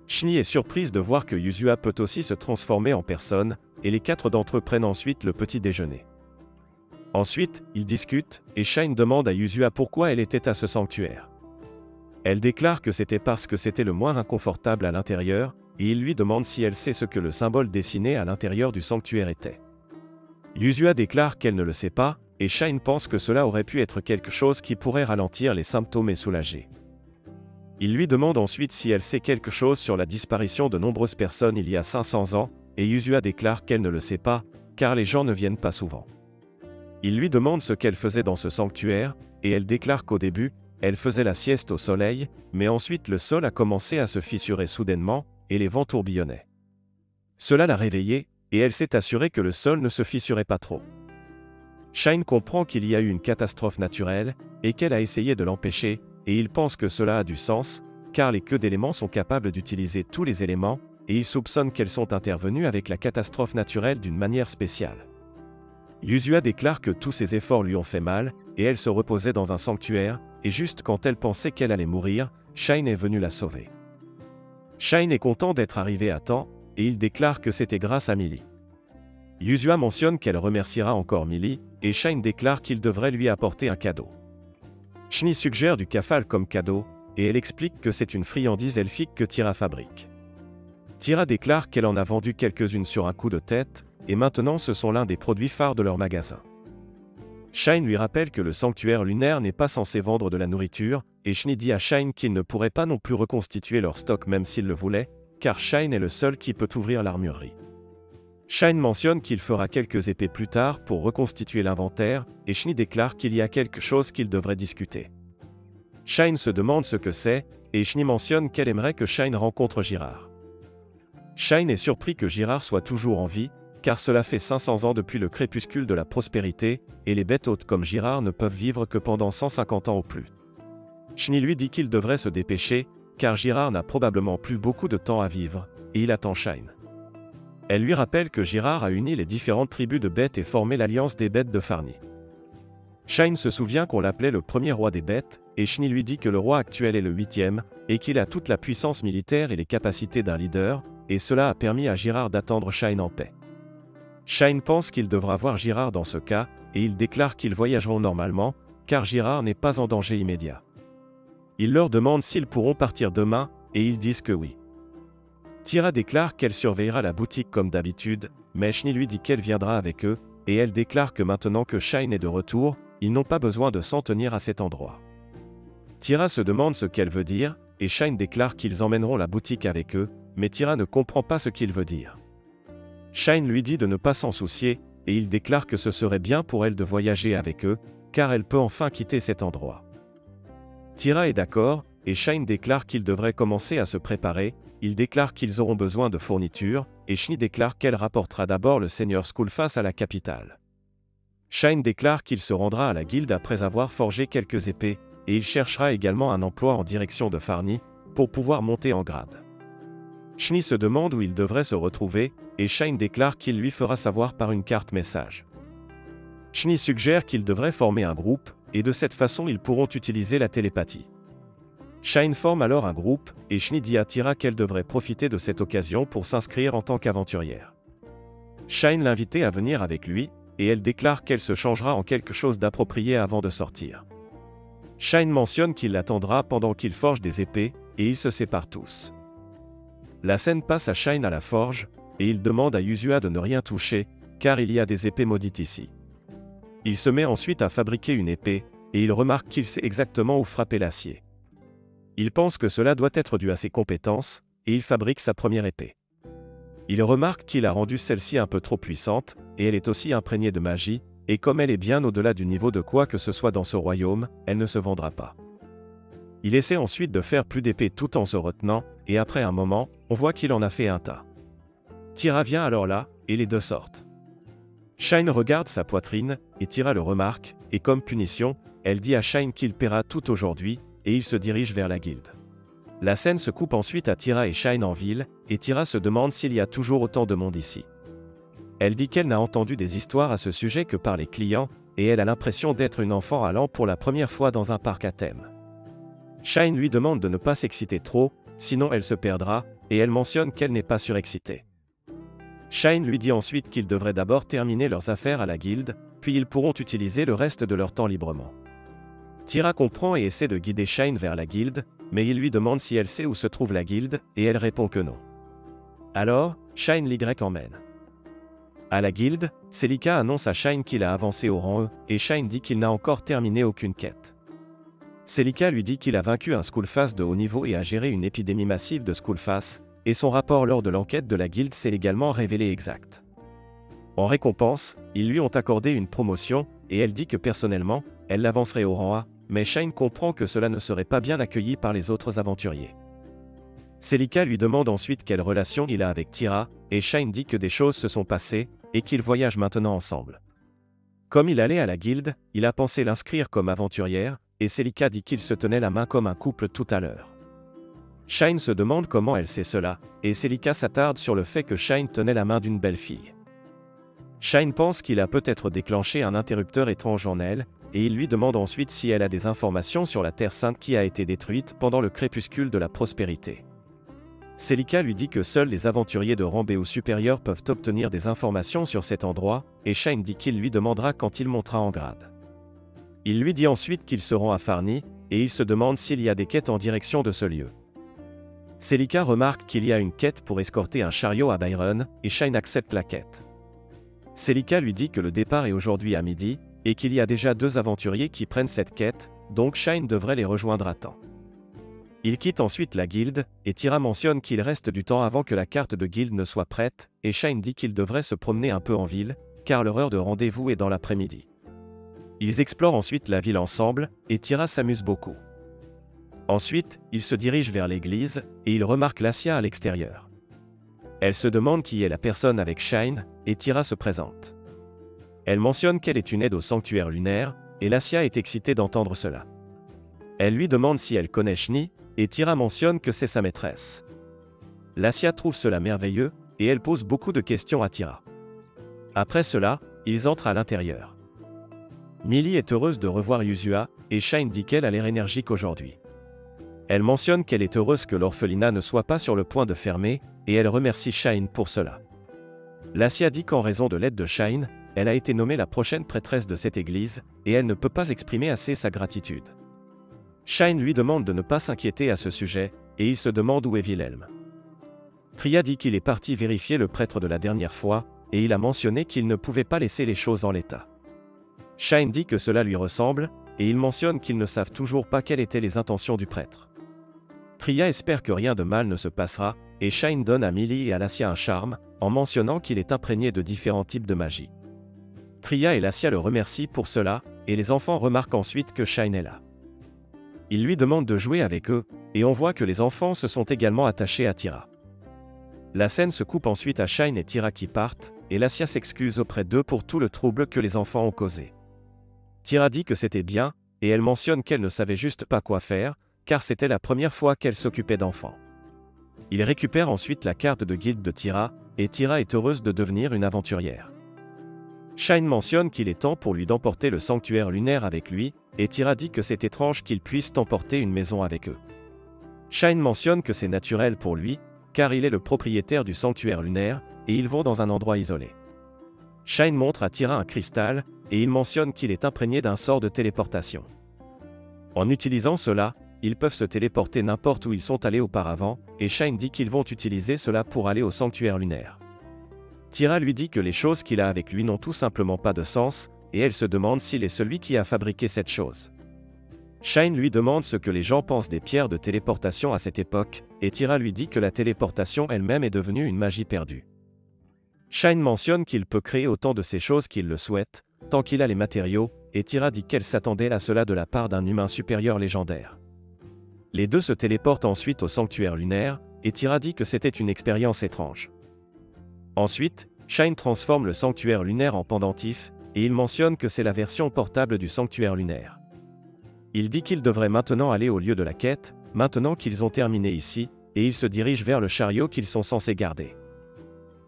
Shni est surprise de voir que Yuzua peut aussi se transformer en personne, et les 4 d'entre eux prennent ensuite le petit déjeuner. Ensuite, ils discutent, et Shine demande à Yuzua pourquoi elle était à ce sanctuaire. Elle déclare que c'était parce que c'était le moins inconfortable à l'intérieur, et il lui demande si elle sait ce que le symbole dessiné à l'intérieur du sanctuaire était. Yuzua déclare qu'elle ne le sait pas, et Shine pense que cela aurait pu être quelque chose qui pourrait ralentir les symptômes et soulager. Il lui demande ensuite si elle sait quelque chose sur la disparition de nombreuses personnes il y a 500 ans, et Yuzua déclare qu'elle ne le sait pas, car les gens ne viennent pas souvent. Il lui demande ce qu'elle faisait dans ce sanctuaire, et elle déclare qu'au début, elle faisait la sieste au soleil, mais ensuite le sol a commencé à se fissurer soudainement, et les vents tourbillonnaient. Cela l'a réveillée, et elle s'est assurée que le sol ne se fissurait pas trop. Shine comprend qu'il y a eu une catastrophe naturelle, et qu'elle a essayé de l'empêcher, et il pense que cela a du sens, car les queues d'éléments sont capables d'utiliser tous les éléments, et il soupçonne qu'elles sont intervenues avec la catastrophe naturelle d'une manière spéciale. Yuzua déclare que tous ses efforts lui ont fait mal, et elle se reposait dans un sanctuaire, et juste quand elle pensait qu'elle allait mourir, Shine est venu la sauver. Shine est content d'être arrivé à temps, et il déclare que c'était grâce à Millie. Yuzua mentionne qu'elle remerciera encore Millie, et Shine déclare qu'il devrait lui apporter un cadeau. Shni suggère du kafal comme cadeau, et elle explique que c'est une friandise elfique que Tira fabrique. Tira déclare qu'elle en a vendu quelques-unes sur un coup de tête, et maintenant ce sont l'un des produits phares de leur magasin. Shine lui rappelle que le sanctuaire lunaire n'est pas censé vendre de la nourriture, et Shni dit à Shine qu'il ne pourrait pas non plus reconstituer leur stock même s'il le voulait, car Shine est le seul qui peut ouvrir l'armurerie. Shine mentionne qu'il fera quelques épées plus tard pour reconstituer l'inventaire, et Shni déclare qu'il y a quelque chose qu'ils devraient discuter. Shine se demande ce que c'est, et Shni mentionne qu'elle aimerait que Shine rencontre Girard. Shine est surpris que Girard soit toujours en vie, car cela fait 500 ans depuis le crépuscule de la prospérité, et les bêtes hautes comme Girard ne peuvent vivre que pendant 150 ans au plus. Shni lui dit qu'il devrait se dépêcher, car Girard n'a probablement plus beaucoup de temps à vivre, et il attend Shine. Elle lui rappelle que Girard a uni les différentes tribus de bêtes et formé l'alliance des bêtes de Farni. Shine se souvient qu'on l'appelait le premier roi des bêtes, et Shni lui dit que le roi actuel est le 8e, et qu'il a toute la puissance militaire et les capacités d'un leader, et cela a permis à Girard d'attendre Shine en paix. Shine pense qu'il devra voir Girard dans ce cas, et il déclare qu'ils voyageront normalement, car Girard n'est pas en danger immédiat. Il leur demande s'ils pourront partir demain, et ils disent que oui. Tira déclare qu'elle surveillera la boutique comme d'habitude, mais Shni lui dit qu'elle viendra avec eux, et elle déclare que maintenant que Shine est de retour, ils n'ont pas besoin de s'en tenir à cet endroit. Tira se demande ce qu'elle veut dire, et Shine déclare qu'ils emmèneront la boutique avec eux, mais Tira ne comprend pas ce qu'il veut dire. Shine lui dit de ne pas s'en soucier, et il déclare que ce serait bien pour elle de voyager avec eux, car elle peut enfin quitter cet endroit. Tira est d'accord, et Shine déclare qu'ils devraient commencer à se préparer, il déclare qu'ils auront besoin de fournitures, et Shni déclare qu'elle rapportera d'abord le seigneur Skullface à la capitale. Shine déclare qu'il se rendra à la guilde après avoir forgé quelques épées, et il cherchera également un emploi en direction de Farni, pour pouvoir monter en grade. Shni se demande où il devrait se retrouver, et Shine déclare qu'il lui fera savoir par une carte message. Shni suggère qu'ils devraient former un groupe, et de cette façon ils pourront utiliser la télépathie. Shine forme alors un groupe, et Shni dit à Tira qu'elle devrait profiter de cette occasion pour s'inscrire en tant qu'aventurière. Shine l'invitait à venir avec lui, et elle déclare qu'elle se changera en quelque chose d'approprié avant de sortir. Shine mentionne qu'il l'attendra pendant qu'il forge des épées, et ils se séparent tous. La scène passe à Shine à la forge, et il demande à Yuzua de ne rien toucher, car il y a des épées maudites ici. Il se met ensuite à fabriquer une épée, et il remarque qu'il sait exactement où frapper l'acier. Il pense que cela doit être dû à ses compétences, et il fabrique sa première épée. Il remarque qu'il a rendu celle-ci un peu trop puissante, et elle est aussi imprégnée de magie, et comme elle est bien au-delà du niveau de quoi que ce soit dans ce royaume, elle ne se vendra pas. Il essaie ensuite de faire plus d'épées tout en se retenant, et après un moment, on voit qu'il en a fait un tas. Tira vient alors là, et les deux sortent. Shine regarde sa poitrine, et Tira le remarque, et comme punition, elle dit à Shine qu'il paiera tout aujourd'hui, et il se dirige vers la guilde. La scène se coupe ensuite à Tira et Shine en ville, et Tira se demande s'il y a toujours autant de monde ici. Elle dit qu'elle n'a entendu des histoires à ce sujet que par les clients, et elle a l'impression d'être une enfant allant pour la première fois dans un parc à thème. Shine lui demande de ne pas s'exciter trop, sinon elle se perdra, et elle mentionne qu'elle n'est pas surexcitée. Shine lui dit ensuite qu'ils devraient d'abord terminer leurs affaires à la guilde, puis ils pourront utiliser le reste de leur temps librement. Tira comprend et essaie de guider Shine vers la guilde, mais il lui demande si elle sait où se trouve la guilde, et elle répond que non. Alors, Shine l'Y emmène. À la guilde, Celica annonce à Shine qu'il a avancé au rang E, et Shine dit qu'il n'a encore terminé aucune quête. Celica lui dit qu'il a vaincu un Skullface de haut niveau et a géré une épidémie massive de Skullface, et son rapport lors de l'enquête de la guilde s'est également révélé exact. En récompense, ils lui ont accordé une promotion, et elle dit que personnellement, elle l'avancerait au rang A, mais Shine comprend que cela ne serait pas bien accueilli par les autres aventuriers. Celica lui demande ensuite quelle relation il a avec Tira, et Shine dit que des choses se sont passées, et qu'ils voyagent maintenant ensemble. Comme il allait à la guilde, il a pensé l'inscrire comme aventurière, et Celica dit qu'ils se tenaient la main comme un couple tout à l'heure. Shine se demande comment elle sait cela, et Celica s'attarde sur le fait que Shine tenait la main d'une belle fille. Shine pense qu'il a peut-être déclenché un interrupteur étrange en elle, et il lui demande ensuite si elle a des informations sur la Terre Sainte qui a été détruite pendant le crépuscule de la prospérité. Celica lui dit que seuls les aventuriers de rang B ou supérieur peuvent obtenir des informations sur cet endroit, et Shine dit qu'il lui demandera quand il montera en grade. Il lui dit ensuite qu'ils seront à Farni, et il se demande s'il y a des quêtes en direction de ce lieu. Celica remarque qu'il y a une quête pour escorter un chariot à Byron, et Shine accepte la quête. Celica lui dit que le départ est aujourd'hui à midi, et qu'il y a déjà 2 aventuriers qui prennent cette quête, donc Shine devrait les rejoindre à temps. Il quitte ensuite la guilde, et Tira mentionne qu'il reste du temps avant que la carte de guilde ne soit prête, et Shine dit qu'il devrait se promener un peu en ville, car leur heure de rendez-vous est dans l'après-midi. Ils explorent ensuite la ville ensemble, et Tira s'amuse beaucoup. Ensuite, ils se dirigent vers l'église, et ils remarquent Lassia à l'extérieur. Elle se demande qui est la personne avec Shine, et Tira se présente. Elle mentionne qu'elle est une aide au sanctuaire lunaire, et Lassia est excitée d'entendre cela. Elle lui demande si elle connaît Shni, et Tira mentionne que c'est sa maîtresse. Lassia trouve cela merveilleux, et elle pose beaucoup de questions à Tira. Après cela, ils entrent à l'intérieur. Millie est heureuse de revoir Yuzua, et Shine dit qu'elle a l'air énergique aujourd'hui. Elle mentionne qu'elle est heureuse que l'orphelinat ne soit pas sur le point de fermer, et elle remercie Shine pour cela. Lassia dit qu'en raison de l'aide de Shine, elle a été nommée la prochaine prêtresse de cette église, et elle ne peut pas exprimer assez sa gratitude. Shine lui demande de ne pas s'inquiéter à ce sujet, et il se demande où est Wilhelm. Tria dit qu'il est parti vérifier le prêtre de la dernière fois, et il a mentionné qu'il ne pouvait pas laisser les choses en l'état. Shine dit que cela lui ressemble, et il mentionne qu'ils ne savent toujours pas quelles étaient les intentions du prêtre. Tria espère que rien de mal ne se passera, et Shine donne à Millie et à Lassia un charme, en mentionnant qu'il est imprégné de différents types de magie. Tria et Lassia le remercient pour cela, et les enfants remarquent ensuite que Shine est là. Ils lui demandent de jouer avec eux, et on voit que les enfants se sont également attachés à Tira. La scène se coupe ensuite à Shine et Tira qui partent, et Lassia s'excuse auprès d'eux pour tout le trouble que les enfants ont causé. Tira dit que c'était bien, et elle mentionne qu'elle ne savait juste pas quoi faire, car c'était la première fois qu'elle s'occupait d'enfants. Il récupère ensuite la carte de guilde de Tira, et Tira est heureuse de devenir une aventurière. Shine mentionne qu'il est temps pour lui d'emporter le sanctuaire lunaire avec lui, et Tira dit que c'est étrange qu'il puisse emporter une maison avec eux. Shine mentionne que c'est naturel pour lui, car il est le propriétaire du sanctuaire lunaire, et ils vont dans un endroit isolé. Shine montre à Tira un cristal, et il mentionne qu'il est imprégné d'un sort de téléportation. En utilisant cela, ils peuvent se téléporter n'importe où ils sont allés auparavant, et Shine dit qu'ils vont utiliser cela pour aller au sanctuaire lunaire. Tira lui dit que les choses qu'il a avec lui n'ont tout simplement pas de sens, et elle se demande s'il est celui qui a fabriqué cette chose. Shine lui demande ce que les gens pensent des pierres de téléportation à cette époque, et Tira lui dit que la téléportation elle-même est devenue une magie perdue. Shine mentionne qu'il peut créer autant de ces choses qu'il le souhaite, tant qu'il a les matériaux, et Tira dit qu'elle s'attendait à cela de la part d'un humain supérieur légendaire. Les deux se téléportent ensuite au sanctuaire lunaire, et Tira dit que c'était une expérience étrange. Ensuite, Shine transforme le sanctuaire lunaire en pendentif, et il mentionne que c'est la version portable du sanctuaire lunaire. Il dit qu'ils devraient maintenant aller au lieu de la quête, maintenant qu'ils ont terminé ici, et ils se dirigent vers le chariot qu'ils sont censés garder.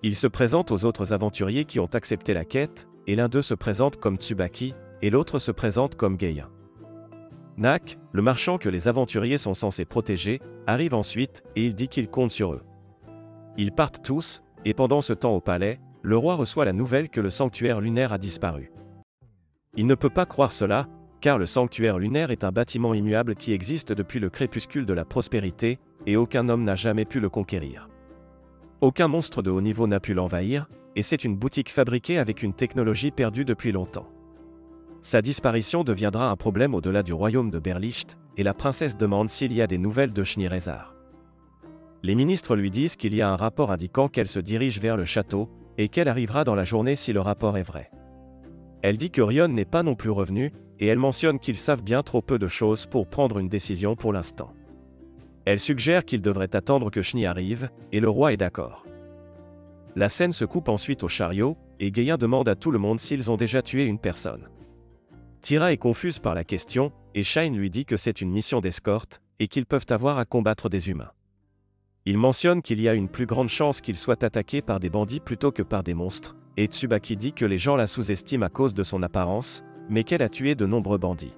Ils se présentent aux autres aventuriers qui ont accepté la quête, et l'un d'eux se présente comme Tsubaki, et l'autre se présente comme Geiya. Nak, le marchand que les aventuriers sont censés protéger, arrive ensuite, et il dit qu'il compte sur eux. Ils partent tous, et pendant ce temps au palais, le roi reçoit la nouvelle que le sanctuaire lunaire a disparu. Il ne peut pas croire cela, car le sanctuaire lunaire est un bâtiment immuable qui existe depuis le crépuscule de la prospérité, et aucun homme n'a jamais pu le conquérir. Aucun monstre de haut niveau n'a pu l'envahir, et c'est une boutique fabriquée avec une technologie perdue depuis longtemps. Sa disparition deviendra un problème au-delà du royaume de Berlicht, et la princesse demande s'il y a des nouvelles de Schneerezar. Les ministres lui disent qu'il y a un rapport indiquant qu'elle se dirige vers le château, et qu'elle arrivera dans la journée si le rapport est vrai. Elle dit que Rion n'est pas non plus revenu, et elle mentionne qu'ils savent bien trop peu de choses pour prendre une décision pour l'instant. Elle suggère qu'ils devraient attendre que Schnee arrive, et le roi est d'accord. La scène se coupe ensuite au chariot, et Geiya demande à tout le monde s'ils ont déjà tué une personne. Tira est confuse par la question, et Shine lui dit que c'est une mission d'escorte, et qu'ils peuvent avoir à combattre des humains. Il mentionne qu'il y a une plus grande chance qu'ils soient attaqués par des bandits plutôt que par des monstres, et Tsubaki dit que les gens la sous-estiment à cause de son apparence, mais qu'elle a tué de nombreux bandits.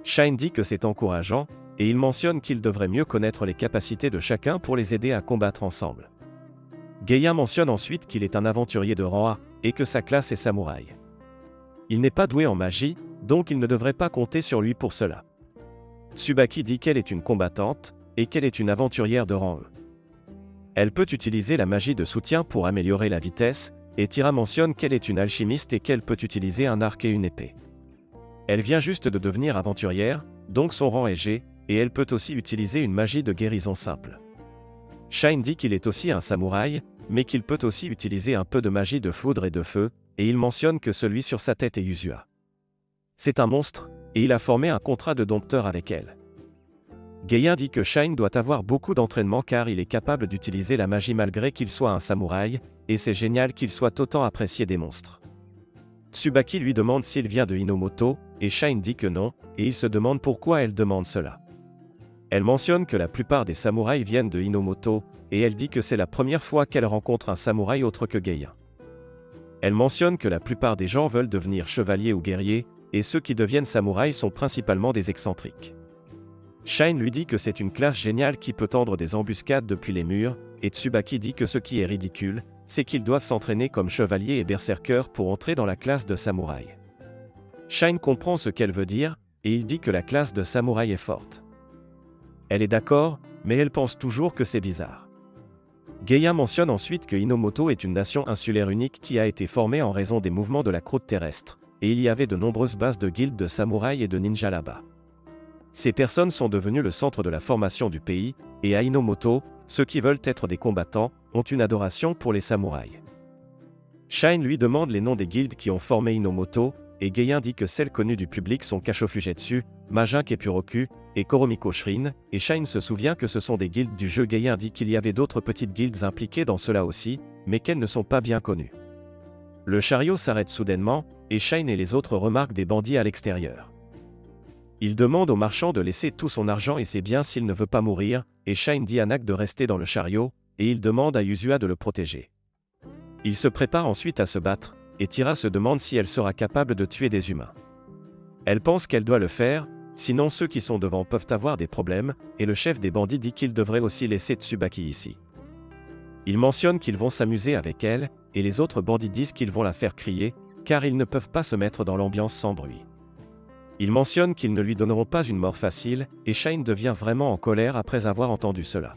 Shine dit que c'est encourageant, et il mentionne qu'il devrait mieux connaître les capacités de chacun pour les aider à combattre ensemble. Geiya mentionne ensuite qu'il est un aventurier de rang A, et que sa classe est samouraï. Il n'est pas doué en magie, donc il ne devrait pas compter sur lui pour cela. Tsubaki dit qu'elle est une combattante, et qu'elle est une aventurière de rang E. Elle peut utiliser la magie de soutien pour améliorer la vitesse, et Tira mentionne qu'elle est une alchimiste et qu'elle peut utiliser un arc et une épée. Elle vient juste de devenir aventurière, donc son rang est G, et elle peut aussi utiliser une magie de guérison simple. Shine dit qu'il est aussi un samouraï, mais qu'il peut aussi utiliser un peu de magie de foudre et de feu, et il mentionne que celui sur sa tête est Yuzua. C'est un monstre, et il a formé un contrat de dompteur avec elle. Geiya dit que Shine doit avoir beaucoup d'entraînement car il est capable d'utiliser la magie malgré qu'il soit un samouraï, et c'est génial qu'il soit autant apprécié des monstres. Tsubaki lui demande s'il vient de Hinomoto, et Shine dit que non, et il se demande pourquoi elle demande cela. Elle mentionne que la plupart des samouraïs viennent de Hinomoto, et elle dit que c'est la première fois qu'elle rencontre un samouraï autre que Geiya. Elle mentionne que la plupart des gens veulent devenir chevaliers ou guerriers, et ceux qui deviennent samouraïs sont principalement des excentriques. Shine lui dit que c'est une classe géniale qui peut tendre des embuscades depuis les murs, et Tsubaki dit que ce qui est ridicule, c'est qu'ils doivent s'entraîner comme chevaliers et berserkers pour entrer dans la classe de samouraï. Shine comprend ce qu'elle veut dire, et il dit que la classe de samouraï est forte. Elle est d'accord, mais elle pense toujours que c'est bizarre. Geiya mentionne ensuite que Hinomoto est une nation insulaire unique qui a été formée en raison des mouvements de la croûte terrestre, et il y avait de nombreuses bases de guildes de samouraïs et de ninjas là-bas. Ces personnes sont devenues le centre de la formation du pays, et à Hinomoto, ceux qui veulent être des combattants ont une adoration pour les samouraïs. Shine lui demande les noms des guildes qui ont formé Hinomoto, et Geiya dit que celles connues du public sont Kashofujetsu, Majin Keppuroku, et Koromiko Shrine, et Shine se souvient que ce sont des guildes du jeu. Geiya dit qu'il y avait d'autres petites guildes impliquées dans cela aussi, mais qu'elles ne sont pas bien connues. Le chariot s'arrête soudainement, et Shine et les autres remarquent des bandits à l'extérieur. Il demande au marchand de laisser tout son argent et ses biens s'il ne veut pas mourir, et Shine dit à Nak de rester dans le chariot, et il demande à Yuzua de le protéger. Il se prépare ensuite à se battre, et Tira se demande si elle sera capable de tuer des humains. Elle pense qu'elle doit le faire, sinon ceux qui sont devant peuvent avoir des problèmes, et le chef des bandits dit qu'il devrait aussi laisser Tsubaki ici. Ils mentionnent qu'ils vont s'amuser avec elle, et les autres bandits disent qu'ils vont la faire crier, car ils ne peuvent pas se mettre dans l'ambiance sans bruit. Ils mentionnent qu'ils ne lui donneront pas une mort facile, et Shine devient vraiment en colère après avoir entendu cela.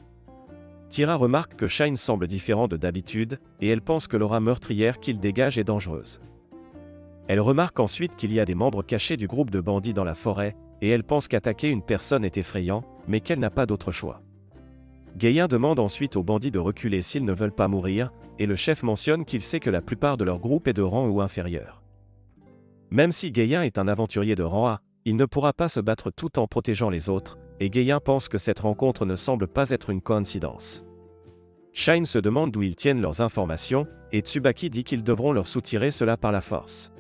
Tira remarque que Shine semble différent de d'habitude, et elle pense que l'aura meurtrière qu'il dégage est dangereuse. Elle remarque ensuite qu'il y a des membres cachés du groupe de bandits dans la forêt, et elle pense qu'attaquer une personne est effrayant, mais qu'elle n'a pas d'autre choix. Gaïen demande ensuite aux bandits de reculer s'ils ne veulent pas mourir, et le chef mentionne qu'il sait que la plupart de leur groupe est de rang ou inférieur. Même si Gaïen est un aventurier de rang A, il ne pourra pas se battre tout en protégeant les autres, et Gaïen pense que cette rencontre ne semble pas être une coïncidence. Shine se demande d'où ils tiennent leurs informations, et Tsubaki dit qu'ils devront leur soutirer cela par la force.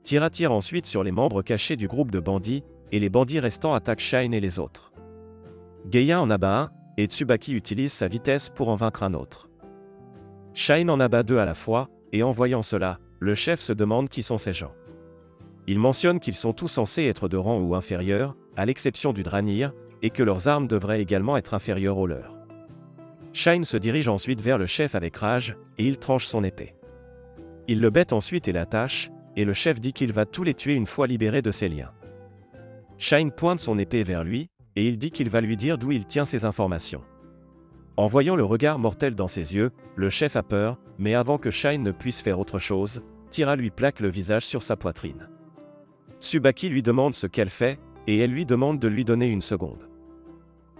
Tira tire ensuite sur les membres cachés du groupe de bandits, et les bandits restants attaquent Shine et les autres. Gaïen en abat un, et Tsubaki utilise sa vitesse pour en vaincre un autre. Shine en abat deux à la fois, et en voyant cela, le chef se demande qui sont ces gens. Il mentionne qu'ils sont tous censés être de rang ou inférieur, à l'exception du Dranir, et que leurs armes devraient également être inférieures aux leurs. Shine se dirige ensuite vers le chef avec rage, et il tranche son épée. Il le bête ensuite et l'attache, et le chef dit qu'il va tous les tuer une fois libéré de ses liens. Shine pointe son épée vers lui, et il dit qu'il va lui dire d'où il tient ses informations. En voyant le regard mortel dans ses yeux, le chef a peur, mais avant que Shine ne puisse faire autre chose, Tira lui plaque le visage sur sa poitrine. Tsubaki lui demande ce qu'elle fait, et elle lui demande de lui donner une seconde.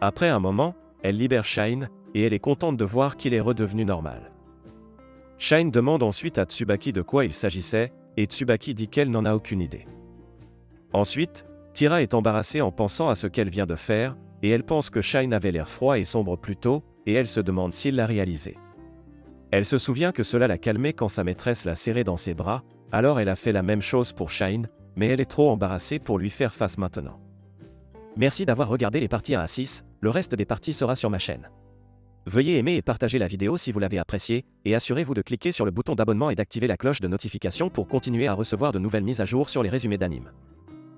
Après un moment, elle libère Shine, et elle est contente de voir qu'il est redevenu normal. Shine demande ensuite à Tsubaki de quoi il s'agissait, et Tsubaki dit qu'elle n'en a aucune idée. Ensuite, Tira est embarrassée en pensant à ce qu'elle vient de faire, et elle pense que Shine avait l'air froid et sombre plus tôt, et elle se demande s'il l'a réalisé. Elle se souvient que cela l'a calmée quand sa maîtresse l'a serré dans ses bras, alors elle a fait la même chose pour Shine, mais elle est trop embarrassée pour lui faire face maintenant. Merci d'avoir regardé les parties 1 à 6, le reste des parties sera sur ma chaîne. Veuillez aimer et partager la vidéo si vous l'avez appréciée, et assurez-vous de cliquer sur le bouton d'abonnement et d'activer la cloche de notification pour continuer à recevoir de nouvelles mises à jour sur les résumés d'anime.